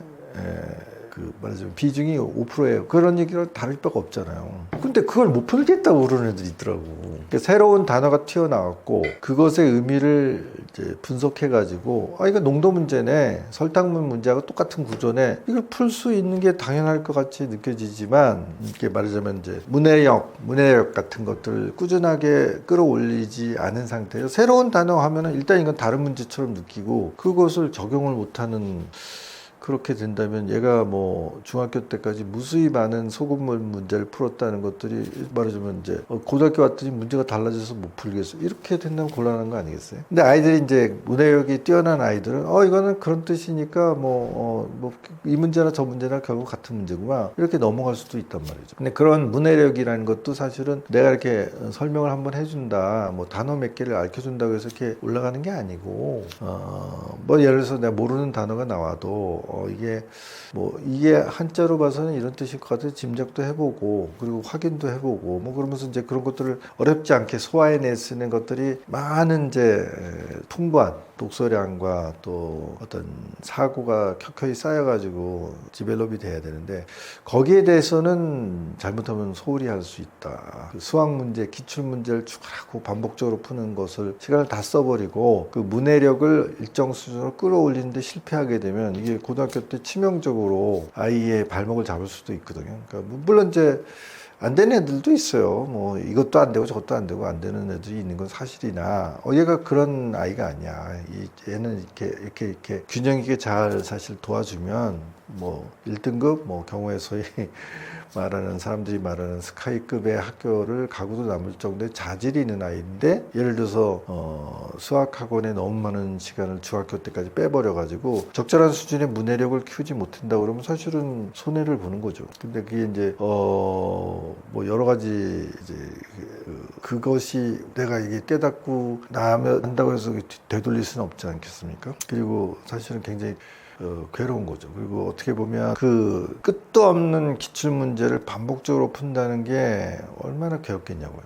말하자면 비중이 5%예요. 그런 얘기를 다를 바가 없잖아요. 근데 그걸 못 풀겠다고 그러는 애들이 있더라고. 그러니까 새로운 단어가 튀어나왔고 그것의 의미를 이제 분석해가지고 이거 농도 문제네, 설탕물 문제하고 똑같은 구조네, 이걸 풀 수 있는 게 당연할 것 같이 느껴지지만 이렇게 말하자면 이제 문해력 같은 것들을 꾸준하게 끌어올리지 않은 상태에서 새로운 단어 하면은 일단 이건 다른 문제처럼 느끼고 그것을 적용을 못하는. 그렇게 된다면 얘가 뭐 중학교 때까지 무수히 많은 소금물 문제를 풀었다는 것들이 말하자면 이제 고등학교 왔더니 문제가 달라져서 못 풀겠어. 이렇게 된다면 곤란한 거 아니겠어요? 근데 아이들이 이제 문해력이 뛰어난 아이들은 이거는 그런 뜻이니까 이 문제나 저 문제나 결국 같은 문제구나. 이렇게 넘어갈 수도 있단 말이죠. 근데 그런 문해력이라는 것도 사실은 내가 이렇게 설명을 한번 해준다, 뭐 단어 몇 개를 알려준다고 해서 이렇게 올라가는 게 아니고, 뭐 예를 들어서 내가 모르는 단어가 나와도 이게 한자로 봐서는 이런 뜻일 것 같아 짐작도 해보고 그리고 확인도 해보고 뭐 그러면서 이제 그런 것들을 어렵지 않게 소화해낼 수 있는 것들이 많은 이제 풍부한 독서량과 또 어떤 사고가 켜켜이 쌓여가지고 디벨롭이 돼야 되는데 거기에 대해서는 잘못하면 소홀히 할 수 있다. 그 수학 문제, 기출 문제를 추가하고 반복적으로 푸는 것을 시간을 다 써버리고 그 문해력을 일정 수준으로 끌어올리는데 실패하게 되면 이게 고등학교 때 치명적으로 아이의 발목을 잡을 수도 있거든요. 그러니까 물론 이제 안 되는 애들도 있어요. 뭐 이것도 안 되고 저것도 안 되고 안 되는 애들이 있는 건 사실이나 얘가 그런 아이가 아니야. 얘는 이렇게 균형 있게 잘 사실 도와주면 뭐 1등급 뭐 경우에 소위 사람들이 말하는 스카이급의 학교를 가고도 남을 정도의 자질이 있는 아이인데 예를 들어서 수학학원에 너무 많은 시간을 중학교 때까지 빼버려가지고 적절한 수준의 문해력을 키우지 못한다 그러면 사실은 손해를 보는 거죠. 근데 그게 이제 뭐 여러 가지 이제 그것이 내가 이게 깨닫고 나면 한다고 해서 되돌릴 수는 없지 않겠습니까? 그리고 사실은 굉장히 괴로운 거죠. 그리고 어떻게 보면 그 끝도 없는 기출 문제를 반복적으로 푼다는 게 얼마나 괴롭겠냐고요.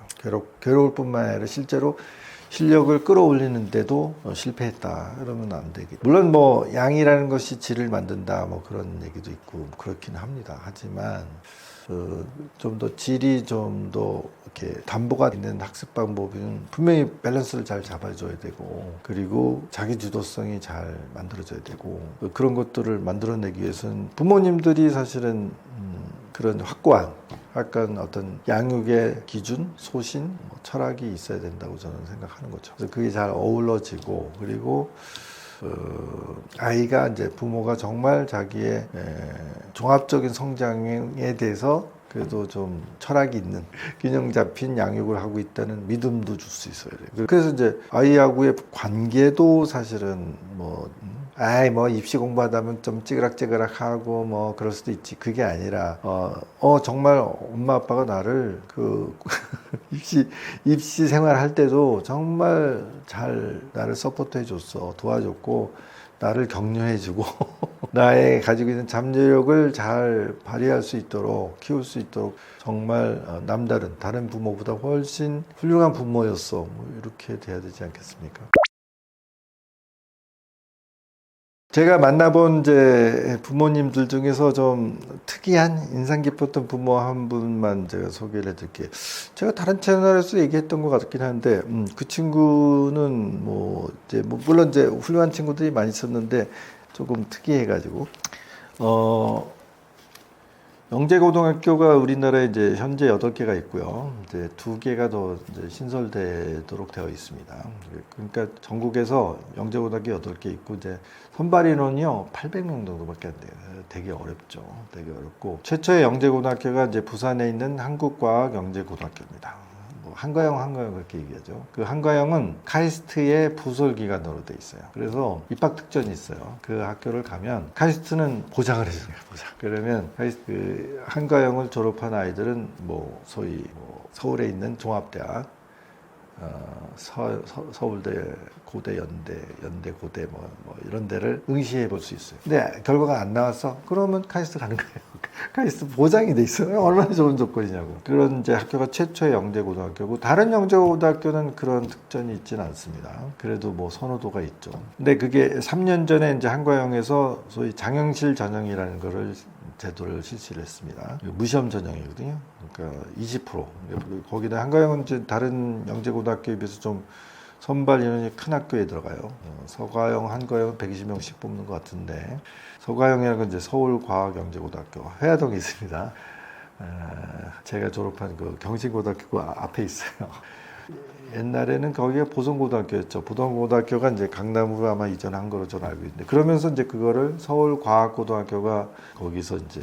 괴로울 뿐만 아니라 실제로 실력을 끌어올리는데도 실패했다. 그러면 안 되겠죠. 물론 뭐 양이라는 것이 질을 만든다. 뭐 그런 얘기도 있고 그렇긴 합니다. 하지만 좀 더 질이 좀 더 이렇게 담보가 있는 학습 방법은 분명히 밸런스를 잘 잡아줘야 되고 그리고 자기 주도성이 잘 만들어져야 되고 그런 것들을 만들어내기 위해서는 부모님들이 사실은 그런 확고한 약간 어떤 양육의 기준, 소신, 철학이 있어야 된다고 저는 생각하는 거죠. 그래서 그게 잘 어우러지고 그리고 아이가 이제 부모가 정말 자기의 종합적인 성장에 대해서 그래도 좀 철학이 있는 균형 잡힌 양육을 하고 있다는 믿음도 줄 수 있어야 돼요. 그래서 이제 아이하고의 관계도 사실은 뭐 입시 공부하다 보면 좀 찌그락찌그락하고 뭐 그럴 수도 있지. 그게 아니라 정말 엄마 아빠가 나를 그 입시 생활할 때도 정말 잘 나를 서포트해 줬어. 도와줬고 나를 격려해주고 나의 가지고 있는 잠재력을 잘 발휘할 수 있도록 키울 수 있도록 정말 남다른 다른 부모보다 훨씬 훌륭한 부모였어. 뭐 이렇게 돼야 되지 않겠습니까? 제가 만나본 이제 부모님들 중에서 좀 특이한 인상 깊었던 부모 한 분만 제가 소개를 해드릴게요. 제가 다른 채널에서 얘기했던 것 같긴 한데, 그 친구는 뭐 이제 뭐 물론 이제 훌륭한 친구들이 많이 있었는데 조금 특이해가지고, 영재고등학교가 우리나라에 이제 현재 8개가 있고요. 이제 2개가 더 이제 신설되도록 되어 있습니다. 그러니까 전국에서 영재고등학교 8개 있고, 이제 선발 인원이요 800명 정도밖에 안 돼요. 되게 어렵죠. 되게 어렵고, 최초의 영재고등학교가 이제 부산에 있는 한국과학영재고등학교입니다. 한과영 그렇게 얘기하죠. 그 한과영은 카이스트의 부설 기관으로 돼 있어요. 그래서 입학 특전이 있어요. 그 학교를 가면 카이스트는 보장을 해줘요. 보장. 그러면 그 한과영을 졸업한 아이들은 뭐 소위 뭐 서울에 있는 종합대학, 서울대, 고대, 연대, 고대 뭐 이런 데를 응시해 볼 수 있어요. 근데 결과가 안 나왔어? 그러면 카이스트 가는 거예요. 카이스트 보장이 돼 있어요. 얼마나 좋은 조건이냐고. 그런 이제 학교가 최초의 영재고등학교고, 다른 영재고등학교는 그런 특전이 있지는 않습니다. 그래도 뭐 선호도가 있죠. 근데 그게 3년 전에 이제 한과영에서 소위 장영실 전형이라는 거를 제도를 실시를 했습니다. 무시험 전형이거든요. 그러니까 20%. 거기다 한과영은 이제 다른 영재고등학교에 비해서 좀 선발 인원이 큰 학교에 들어가요. 서과영, 한과영은 120명씩 뽑는 것 같은데, 서과영이라는 건 이제 서울과학영재고등학교 회화동에 있습니다. 제가 졸업한 그 경신고등학교 앞에 있어요. 옛날에는 거기가 보성고등학교였죠. 보성고등학교가 이제 강남으로 아마 이전한 거로 저는 알고 있는데, 그러면서 이제 그거를 서울과학고등학교가 거기서 이제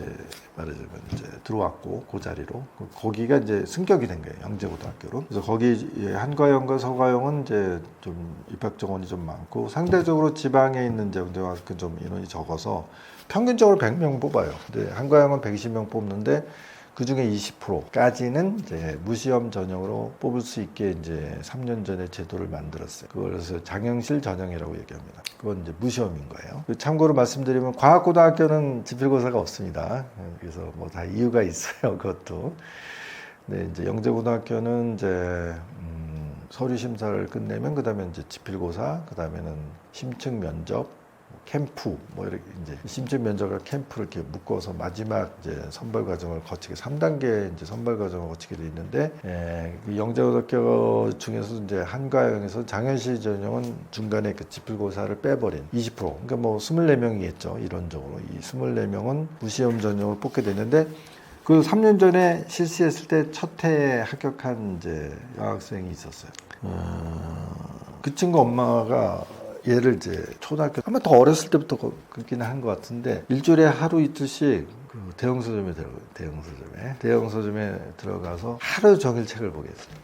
말하자면 이제 들어왔고, 그 자리로 거기가 이제 승격이 된 거예요. 영재고등학교로. 그래서 거기 한과영과 서과영은 이제 좀 입학 정원이 좀 많고, 상대적으로 지방에 있는 이제 영재고등학교 좀 인원이 적어서 평균적으로 100명 뽑아요. 근데 한과영은 120명 뽑는데, 그 중에 20%까지는 이제 무시험 전형으로 뽑을 수 있게 이제 3년 전에 제도를 만들었어요. 그걸 그래서 장영실 전형이라고 얘기합니다. 그건 이제 무시험인 거예요. 참고로 말씀드리면 과학고등학교는 지필고사가 없습니다. 그래서 뭐 다 이유가 있어요. 그것도. 네, 이제 영재고등학교는 이제 서류 심사를 끝내면 그다음에 이제 지필고사, 그다음에는 심층 면접, 캠프 뭐 이렇게 이제 심층 면접과 캠프를 이렇게 묶어서 마지막 이제 선발 과정을 거치게 3단계 이제 선발 과정을 거치게 돼 있는데, 그 영재고등학교 중에서 이제 한과영에서 장현실 전형은 중간에 그 지필고사를 빼버린 20%, 그러니까 뭐 24명이겠죠. 이론적으로 이 24명은 무시험 전형을 뽑게 됐는데, 그 3년 전에 실시했을 때 첫 해에 합격한 이제 여학생이 있었어요. 그 친구 엄마가 얘를 이제 초등학교 아마 더 어렸을 때부터 그렇긴 한 것 같은데, 일주일에 하루 이틀씩 그 대형 서점에 들어가서 하루 종일 책을 보게 했어요.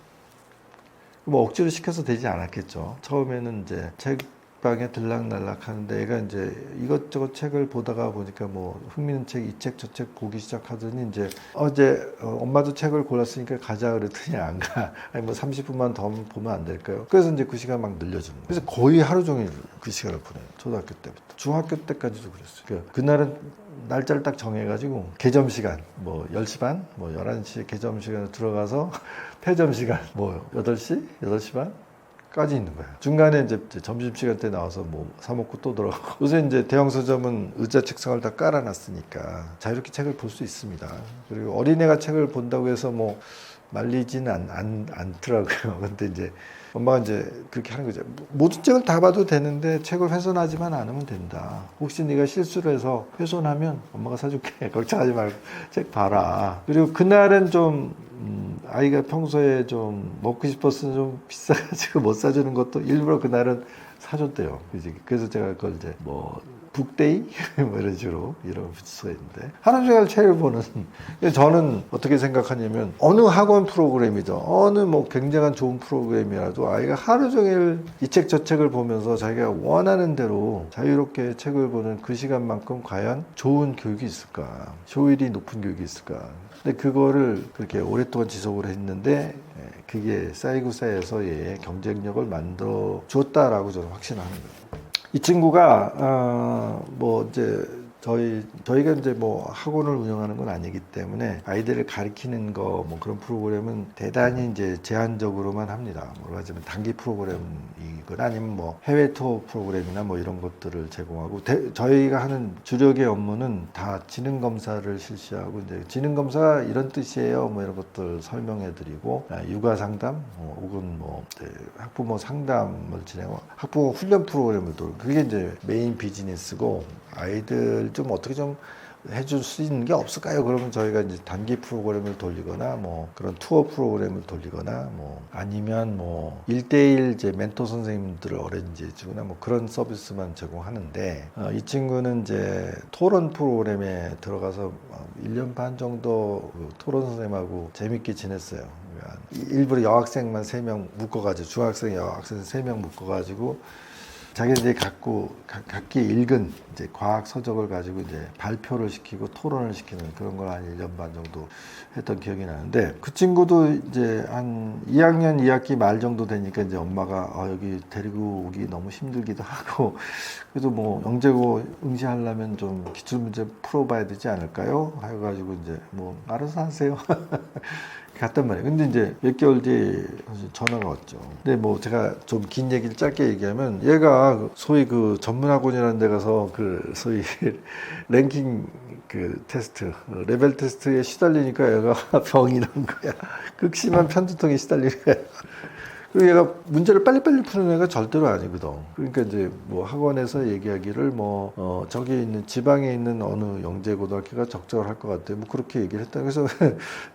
뭐 억지로 시켜서 되지 않았겠죠. 처음에는 이제 책방에 들락날락 하는데, 얘가 이제 이것저것 책을 보다가 보니까 뭐 흥미있는 책, 이 책 저 책 보기 시작하더니, 이제 어제 엄마도 책을 골랐으니까 가자 그랬더니 안 가. 아니 뭐 30분만 더 보면 안 될까요? 그래서 이제 그 시간 막 늘려주는 거예요. 그래서 거의 하루 종일 그 시간을 보내요. 초등학교 때부터 중학교 때까지도 그랬어요. 그날은 날짜를 딱 정해가지고 개점 시간 뭐 10시 반, 뭐 11시에 개점 시간에 들어가서 폐점 시간 뭐 8시, 8시 반 까지 있는 거예요. 중간에 이제 점심시간 때 나와서 뭐 사먹고 또 들어가고. 요새 이제 대형 서점은 의자 책상을 다 깔아놨으니까 자유롭게 책을 볼 수 있습니다. 그리고 어린애가 책을 본다고 해서 뭐 말리지는 않더라고요. 근데 이제 엄마가 이제 그렇게 하는 거죠. 모든 책을 다 봐도 되는데 책을 훼손하지만 않으면 된다. 혹시 네가 실수를 해서 훼손하면 엄마가 사줄게. 걱정하지 말고 책 봐라. 그리고 그날은 좀 아이가 평소에 좀 먹고 싶었으면 좀 비싸가지고 못 사주는 것도 일부러 그날은 사줬대요. 그래서 제가 그걸 이제 뭐 북데이? 뭐 이런 식으로 이런 붙여 있는데, 하루 종일 책을 보는. 저는 어떻게 생각하냐면, 어느 학원 프로그램이죠, 어느 뭐 굉장한 좋은 프로그램이라도 아이가 하루 종일 이 책 저 책을 보면서 자기가 원하는 대로 자유롭게 책을 보는 그 시간만큼 과연 좋은 교육이 있을까, 효율이 높은 교육이 있을까. 근데 그거를 그렇게 오랫동안 지속을 했는데, 그게 쌓이고 쌓여서 경쟁력을 만들어 주었다라고 저는 확신하는 거예요. 이 친구가 뭐 이제 저희가 이제 뭐 학원을 운영하는 건 아니기 때문에 아이들을 가르치는 거 뭐 그런 프로그램은 대단히 이제 제한적으로만 합니다. 뭐라 하자면 단기 프로그램이고, 것 아니면 뭐 해외 투어 프로그램이나 뭐 이런 것들을 제공하고 저희가 하는 주력의 업무는 다 지능 검사를 실시하고 이제 지능 검사가 이런 뜻이에요. 뭐 이런 것들 설명해 드리고 육아 상담 혹은 뭐 학부모 상담을 진행하고 학부모 훈련 프로그램을 또 그게 이제 메인 비즈니스고 아이들 좀 어떻게 좀 해줄 수 있는 게 없을까요? 그러면 저희가 이제 단기 프로그램을 돌리거나 뭐 그런 투어 프로그램을 돌리거나 뭐 아니면 뭐 1대1 이제 멘토 선생님들을 어레인지 해주거나 뭐 그런 서비스만 제공하는데 이 친구는 이제 토론 프로그램에 들어가서 1년 반 정도 그 토론 선생님하고 재밌게 지냈어요. 일부러 여학생만 3명 묶어가지고 중학생 여학생 3명 묶어가지고 자기들이 각기 읽은 이제 과학 서적을 가지고 이제 발표를 시키고 토론을 시키는 그런 걸 한 1년 반 정도 했던 기억이 나는데 그 친구도 이제 한 2학년 2학기 말 정도 되니까 이제 엄마가 여기 데리고 오기 너무 힘들기도 하고 그래도 뭐 영재고 응시하려면 좀 기출문제 풀어봐야 되지 않을까요? 해가지고 이제 뭐 알아서 하세요. 갔단 말이에요. 근데 이제 몇 개월 뒤에 전화가 왔죠. 근데 뭐 제가 좀 긴 얘기를 짧게 얘기하면 얘가 소위 그 전문학원이라는 데 가서 그 소위 랭킹 그 테스트, 레벨 테스트에 시달리니까 얘가 병이 난 거야. 극심한 편두통에 시달리는 거야. 그리고 얘가 문제를 빨리빨리 푸는 애가 절대로 아니거든. 그러니까 이제 뭐 학원에서 얘기하기를 뭐 저기 있는 지방에 있는 어느 영재고등학교가 적절할 것 같아. 뭐 그렇게 얘기를 했다. 그래서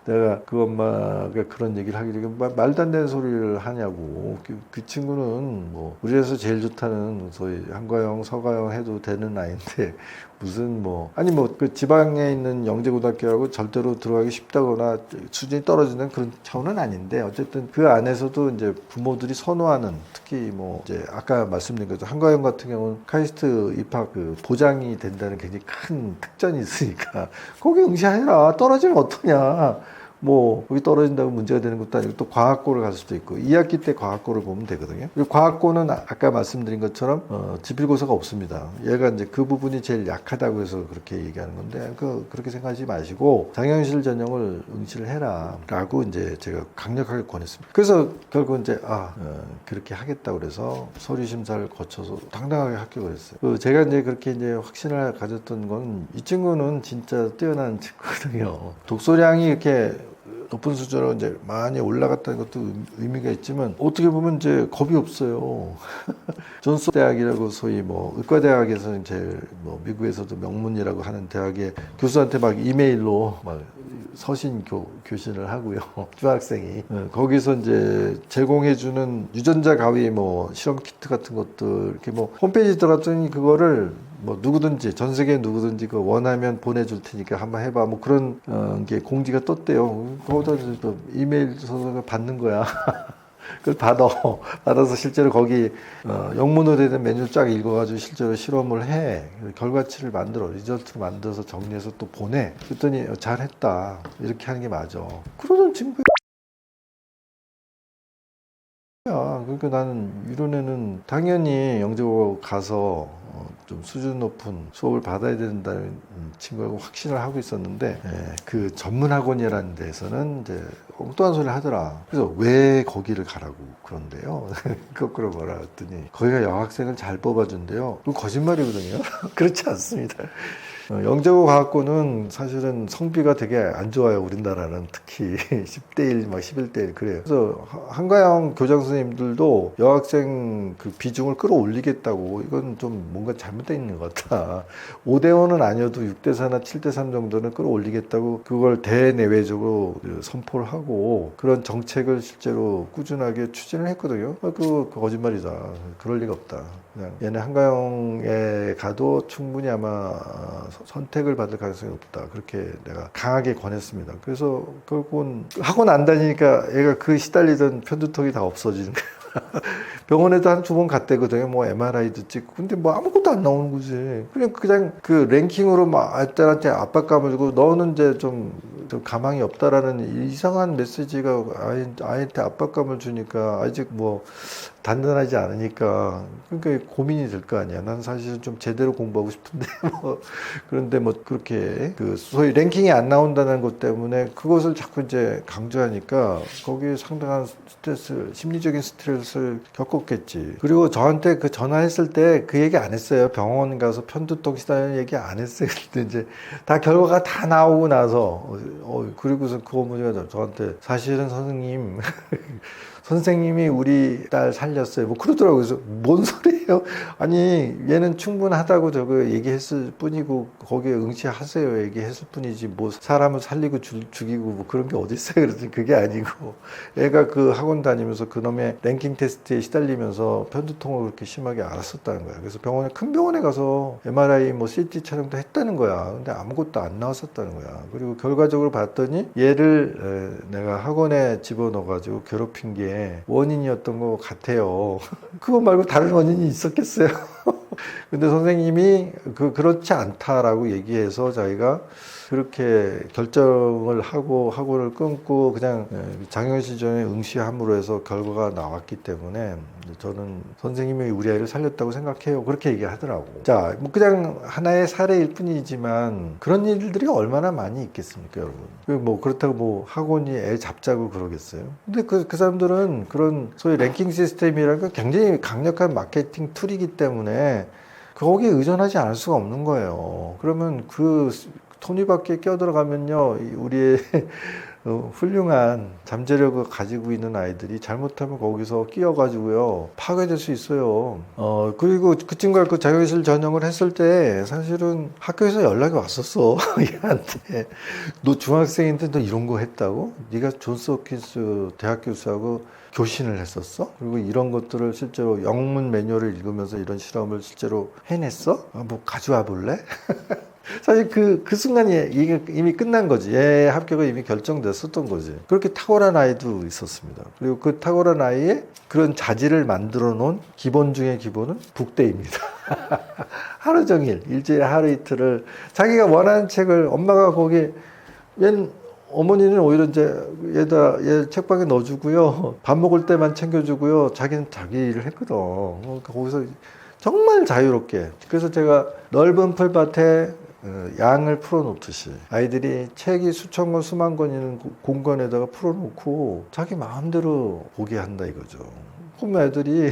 내가 그 엄마가 그런 얘기를 하길래 말도 안 되는 소리를 하냐고. 그 친구는 뭐 우리에서 제일 좋다는 소위 한과영, 서과영 해도 되는 아이인데 무슨 뭐 아니 뭐 그 지방에 있는 영재고등학교라고 절대로 들어가기 쉽다거나 수준이 떨어지는 그런 차원은 아닌데 어쨌든 그 안에서도 이제 부모들이 선호하는 특히 뭐 이제 아까 말씀드린 것처럼 한과영 같은 경우는 카이스트 입학 그 보장이 된다는 굉장히 큰 특전이 있으니까 거기 응시해라. 떨어지면 어떠냐. 뭐 거기 떨어진다고 문제가 되는 것도 아니고 또 과학고를 갈 수도 있고 2학기 때 과학고를 보면 되거든요. 그리고 과학고는 아까 말씀드린 것처럼 지필고사가 없습니다. 얘가 이제 그 부분이 제일 약하다고 해서 그렇게 얘기하는 건데 그렇게 생각하지 마시고 장영실 전형을 응시를 해라 라고 이제 제가 강력하게 권했습니다. 그래서 결국 이제 그렇게 하겠다고 그래서 서류 심사를 거쳐서 당당하게 합격을 했어요. 제가 이제 그렇게 이제 확신을 가졌던 건 이 친구는 진짜 뛰어난 친구거든요. 독서량이 이렇게 높은 수준으로 이제 많이 올라갔다는 것도 의미가 있지만 어떻게 보면 이제 겁이 없어요. 존스 대학이라고 소위 뭐 의과대학에서는 제일 뭐 미국에서도 명문이라고 하는 대학의 교수한테 막 이메일로 막 서신 교신을 하고요. 중학생이 거기서 이제 제공해주는 유전자 가위 뭐 실험 키트 같은 것들 이렇게 뭐 홈페이지 들어갔더니 그거를 뭐 누구든지 전 세계 누구든지 그 원하면 보내줄 테니까 한번 해봐 뭐 그런 게 공지가 떴대요. 거기다 이메일 써서 받는 거야. 그걸 받아서 실제로 거기 영문으로 된 메뉴를 쫙 읽어가지고 실제로 실험을 해 결과치를 만들어 리절트를 만들어서 정리해서 또 보내. 그랬더니 잘했다 이렇게 하는 게 맞아. 그러던 친구야. 그러니까 나는 이런 애는 당연히 영재고 가서 좀 수준 높은 수업을 받아야 된다는 친구하고 확신을 하고 있었는데 그 전문학원이라는 데서는 이제 엉뚱한 소리를 하더라. 그래서 왜 거기를 가라고 그런데요. 거꾸로 뭐라 했더니 거기가 여학생을 잘 뽑아준대요. 그거 거짓말이거든요. 그렇지 않습니다. 영재고 과학고는 사실은 성비가 되게 안 좋아요. 우리나라는 특히 10대 1, 막 11대 1 그래요. 그래서 한가영 교장 선생님들도 여학생 그 비중을 끌어올리겠다고 이건 좀 뭔가 잘못되어 있는 것 같다. 5대 5는 아니어도 6대 4나 7대 3 정도는 끌어올리겠다고 그걸 대내외적으로 선포를 하고 그런 정책을 실제로 꾸준하게 추진을 했거든요. 그 거짓말이다. 그럴 리가 없다. 그냥 얘네 한가영에 가도 충분히 아마 선택을 받을 가능성이 없다. 그렇게 내가 강하게 권했습니다. 그래서 결국은 학원 안 다니니까 애가 그 시달리던 편두통이 다 없어지는 거예요. 병원에도 한 2번 갔대거든요. 뭐 MRI도 찍고. 근데 뭐 아무것도 안 나오는 거지. 그냥 그 랭킹으로 막 애들한테 압박감을 주고 너는 이제 좀 좀 가망이 없다라는 이상한 메시지가 아이한테 압박감을 주니까 아직 뭐 단단하지 않으니까 그러니까 고민이 될 거 아니야. 난 사실은 좀 제대로 공부하고 싶은데 뭐 그런데 뭐 그렇게 그 소위 랭킹이 안 나온다는 것 때문에 그것을 자꾸 이제 강조하니까 거기에 상당한 심리적인 스트레스를 겪었겠지. 그리고 저한테 그 전화했을 때 그 얘기 안 했어요. 병원 가서 편두통 시다는 얘기 안 했어요. 근데 이제 다 결과가 다 나오고 나서 그리고서 그 어머니가 저한테 사실은 선생님 선생님이 우리 딸 살렸어요. 뭐 그러더라고요. 그래서 뭔 소리예요? 아니 얘는 충분하다고 저거 얘기했을 뿐이고 거기에 응시하세요 얘기했을 뿐이지 뭐 사람을 살리고 죽이고 뭐 그런 게 어디 있어요? 그랬더니 그게 아니고 애가 그 학원 다니면서 그놈의 랭킹 테스트에 시달리면서 편두통을 그렇게 심하게 앓았었다는 거야. 그래서 큰 병원에 가서 MRI 뭐 CT 촬영도 했다는 거야. 근데 아무것도 안 나왔었다는 거야. 그리고 결과적으로 봤더니 얘를 내가 학원에 집어넣어가지고 괴롭힌 게 원인이었던 것 같아요. 그거 말고 다른 원인이 있었겠어요? 근데 선생님이 그렇지 않다라고 얘기해서 자기가 그렇게 결정을 하고 학원을 끊고 그냥 장현 시전에 응시함으로 해서 결과가 나왔기 때문에 저는 선생님이 우리 아이를 살렸다고 생각해요. 그렇게 얘기하더라고. 자, 뭐 그냥 하나의 사례일 뿐이지만 그런 일들이 얼마나 많이 있겠습니까, 여러분? 뭐 그렇다고 뭐 학원이 애 잡자고 그러겠어요. 근데 그 사람들은 그런 소위 랭킹 시스템이라는 건 굉장히 강력한 마케팅 툴이기 때문에 거기에 의존하지 않을 수가 없는 거예요. 그러면 그 톱니바퀴에 껴들어가면요, 우리의 훌륭한 잠재력을 가지고 있는 아이들이 잘못하면 거기서 끼어가지고요 파괴될 수 있어요. 그리고 그 친구가 그 자격실 전형을 했을 때 사실은 학교에서 연락이 왔었어. 얘한테 너 중학생인데 너 이런 거 했다고? 네가 존스 홉킨스 대학 교수하고 교신을 했었어? 그리고 이런 것들을 실제로 영문 매뉴얼을 읽으면서 이런 실험을 실제로 해냈어? 뭐 가져와 볼래? 사실 그 순간이 이게 이미 끝난 거지. 얘 합격은 이미 결정됐었던 거지. 그렇게 탁월한 아이도 있었습니다. 그리고 그 탁월한 아이의 그런 자질을 만들어 놓은 기본 중에 기본은 북대입니다. 하루 종일, 일주일에 하루 이틀을 자기가 원하는 책을 엄마가 거기 어머니는 오히려 이제 얘 책방에 넣어주고요. 밥 먹을 때만 챙겨주고요. 자기는 자기 일을 했거든. 거기서 정말 자유롭게. 그래서 제가 넓은 풀밭에 양을 풀어놓듯이 아이들이 책이 수천 권 수만 권 있는 공간에다가 풀어놓고 자기 마음대로 보게 한다 이거죠. 보면 애들이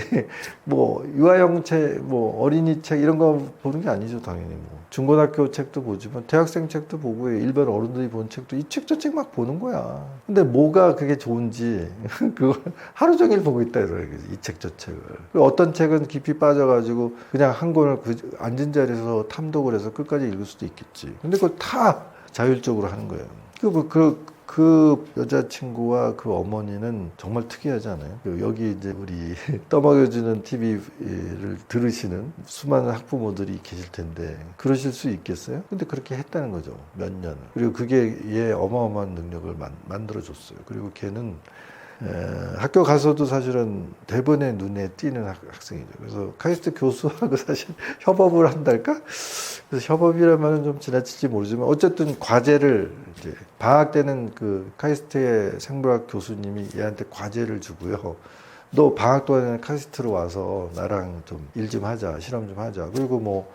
뭐 유아용 책, 뭐 어린이 책 이런 거 보는 게 아니죠. 당연히 뭐 중고등학교 책도 보지만 대학생 책도 보고 일반 어른들이 본 책도 이 책 저 책 막 보는 거야. 근데 뭐가 그게 좋은지 그거 하루 종일 보고 있다 이거예요. 이 책 저 책을. 어떤 책은 깊이 빠져가지고 그냥 한 권을 앉은 자리에서 탐독을 해서 끝까지 읽을 수도 있겠지. 근데 그걸 다 자율적으로 하는 거예요. 그 여자친구와 그 어머니는 정말 특이하잖아요. 여기 이제 우리 떠먹여주는 TV를 들으시는 수많은 학부모들이 계실 텐데 그러실 수 있겠어요? 근데 그렇게 했다는 거죠. 몇 년을. 그리고 그게 얘 어마어마한 능력을 만들어줬어요. 그리고 걔는 학교 가서도 사실은 대번에 눈에 띄는 학생이죠. 그래서 카이스트 교수하고 사실 협업을 한달까? 그래서 협업이라는 말은 좀 지나칠지 모르지만 어쨌든 과제를 이제 방학 때는 그 카이스트의 생물학 교수님이 얘한테 과제를 주고요. 너 방학 동안에는 카이스트로 와서 나랑 좀 일 좀 하자, 실험 좀 하자. 그리고 뭐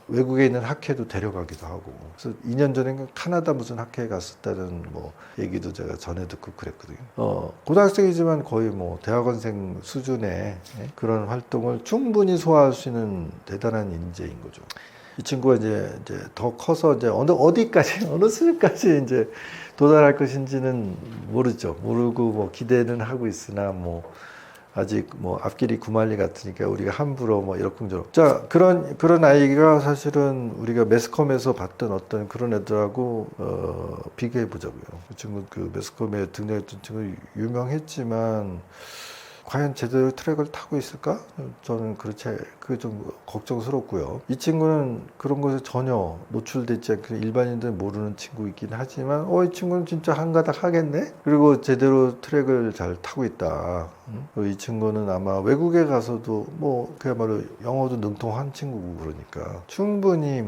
외국에 있는 학회도 데려가기도 하고. 그래서 2년 전에 카나다 무슨 학회에 갔었다는 뭐 얘기도 제가 전해 듣고 그랬거든요. 고등학생이지만 거의 뭐 대학원생 수준의 그런 활동을 충분히 소화할 수 있는 대단한 인재인 거죠. 이 친구가 이제 더 커서 이제 어디까지 어느 수준까지 이제 도달할 것인지는 모르죠. 모르고 뭐 기대는 하고 있으나 뭐 아직 뭐 앞길이 구말리 같으니까 우리가 함부로 뭐 이러쿵저러쿵. 자, 그런 아이가 사실은 우리가 매스컴에서 봤던 어떤 그런 애들하고 비교해 보자고요. 그 친구 그 매스컴에 등장했던 친구 유명했지만 과연 제대로 트랙을 타고 있을까? 저는 그게 좀 걱정스럽고요. 이 친구는 그런 것에 전혀 노출되지 않고 일반인들 모르는 친구이긴 하지만 이 친구는 진짜 한가닥 하겠네? 그리고 제대로 트랙을 잘 타고 있다. 이 친구는 아마 외국에 가서도 뭐 그야말로 영어도 능통한 친구고 그러니까 충분히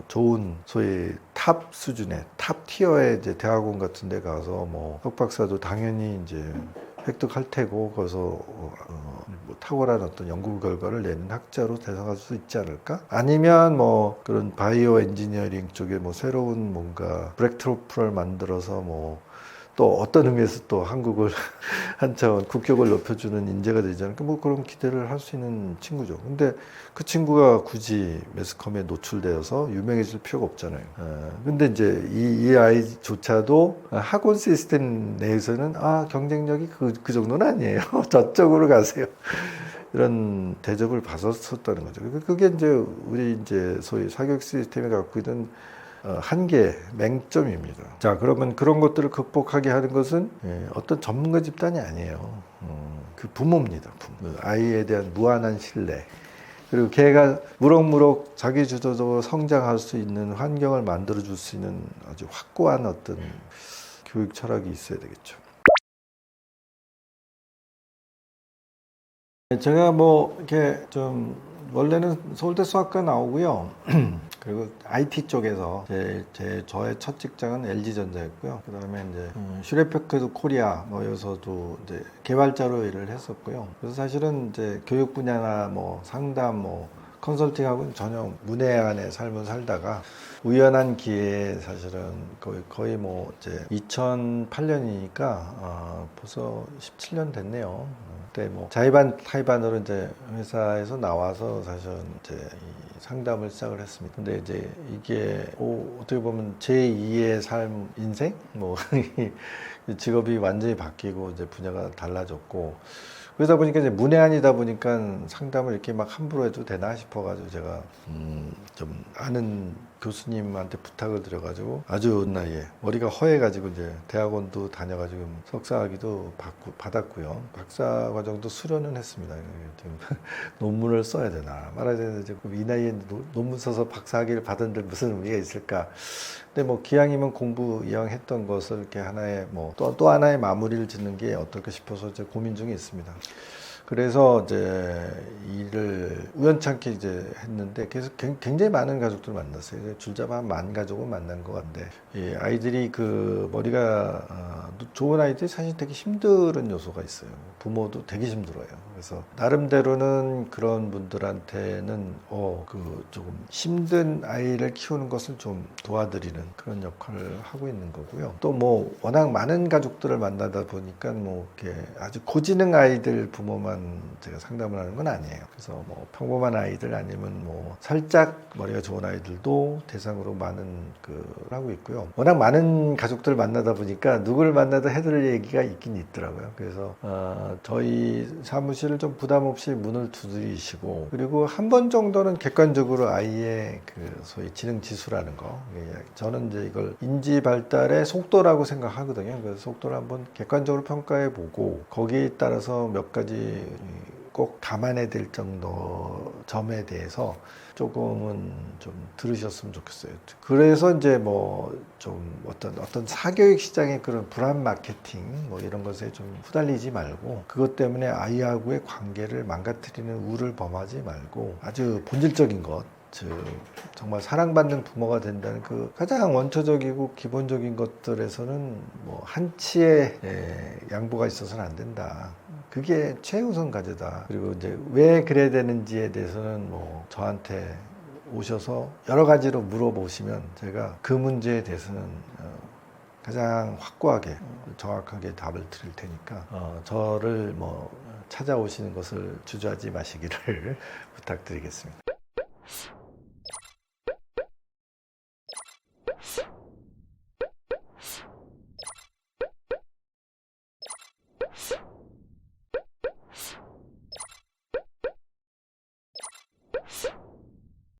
좋은 소위 탑 수준의 탑 티어의 이제 대학원 같은 데 가서 뭐 석박사도 당연히 이제 획득할 테고 거기서 뭐 탁월한 어떤 연구 결과를 내는 학자로 대상할 수 있지 않을까? 아니면 뭐 그런 바이오 엔지니어링 쪽에 뭐 새로운 뭔가 브렉트로프를 만들어서 뭐 또 어떤 의미에서 또 한국을 한차원 국격을 높여주는 인재가 되지 않을까? 뭐 그런 기대를 할 수 있는 친구죠. 근데 그 친구가 굳이 매스컴에 노출되어서 유명해질 필요가 없잖아요. 근데 이제 이 아이조차도 학원 시스템 내에서는 경쟁력이 그 정도는 아니에요. 저쪽으로 가세요. 이런 대접을 받았었다는 거죠. 그게 이제 우리 이제 소위 사교육 시스템이 갖고 있는 한계, 맹점입니다. 자, 그러면 그런 것들을 극복하게 하는 것은 어떤 전문가 집단이 아니에요. 그 부모입니다. 부모. 아이에 대한 무한한 신뢰. 그리고 걔가 무럭무럭 자기 주도적으로 성장할 수 있는 환경을 만들어 줄 수 있는 아주 확고한 어떤 교육 철학이 있어야 되겠죠. 제가 뭐 이렇게 좀 원래는 서울대 수학과 나오고요. 그리고 IT 쪽에서 저의 첫 직장은 LG전자였고요. 그 다음에 이제 슈레페크드 코리아 여기서도 이제 개발자로 일을 했었고요. 그래서 사실은 이제 교육 분야나 뭐 상담 컨설팅하고는 전혀 문외한의 삶을 살다가 우연한 기회에 사실은 거의 뭐 이제 2008년이니까 벌써 17년 됐네요. 그때 뭐 자의반 타의반으로 이제 회사에서 나와서 사실은 이제 이 상담을 시작을 했습니다. 근데 이제 이게 어떻게 보면 제2의 삶 인생 직업이 완전히 바뀌고 이제 분야가 달라졌고 그러다 보니까 이제 문외한이다 보니까 상담을 이렇게 막 함부로 해도 되나 싶어가지고 제가 좀 아는 교수님한테 부탁을 드려가지고 아주 나이에 머리가 허해가지고 이제 대학원도 다녀가지고 석사학위도 받았고요. 박사 과정도 수료는 했습니다. 좀 논문을 써야 되나 말아야 되나 이 나이에 논문 써서 박사학위를 받은 데 무슨 의미가 있을까? 근데 뭐 기왕이면 공부 이왕 했던 것을 이렇게 하나의 또 하나의 마무리를 짓는 게 어떨까 싶어서 이제 고민 중에 있습니다. 그래서 이제 일을 우연찮게 이제 했는데 계속 굉장히 많은 가족들 만났어요. 줄잡아 한 10,000가족을 만난 것 같은데 이 아이들이 그 머리가 좋은 아이들이 사실 되게 힘든 요소가 있어요. 부모도 되게 힘들어요. 그래서 나름대로는 그런 분들한테는 그 조금 힘든 아이를 키우는 것을 좀 도와드리는 그런 역할을 하고 있는 거고요. 또 뭐 워낙 많은 가족들을 만나다 보니까 뭐 이렇게 아주 고지능 아이들 부모만 제가 상담을 하는 건 아니에요. 그래서 뭐 평범한 아이들 아니면 뭐 살짝 머리가 좋은 아이들도 대상으로 많은 하고 있고요. 워낙 많은 가족들을 만나다 보니까 누구를 만나도 해드릴 얘기가 있긴 있더라고요. 그래서 저희 사무실을 좀 부담 없이 문을 두드리시고 그리고 한 번 정도는 객관적으로 아이의 그 소위 지능 지수라는 거 저는 이제 이걸 인지 발달의 속도라고 생각하거든요. 그래서 속도를 한번 객관적으로 평가해 보고 거기에 따라서 몇 가지 꼭 감안해야 될 정도 점에 대해서 조금은 좀 들으셨으면 좋겠어요. 그래서 이제 뭐 좀 어떤 사교육 시장의 그런 불안 마케팅 이런 것에 좀 후달리지 말고 그것 때문에 아이하고의 관계를 망가뜨리는 우를 범하지 말고 아주 본질적인 것 즉 정말 사랑받는 부모가 된다는 그 가장 원초적이고 기본적인 것들에서는 뭐 한치의 양보가 있어서는 안 된다. 그게 최우선 과제다. 그리고 이제 왜 그래야 되는지에 대해서는 뭐 저한테 오셔서 여러 가지로 물어보시면 제가 그 문제에 대해서는 가장 확고하게 정확하게 답을 드릴 테니까 저를 뭐 찾아오시는 것을 주저하지 마시기를 부탁드리겠습니다.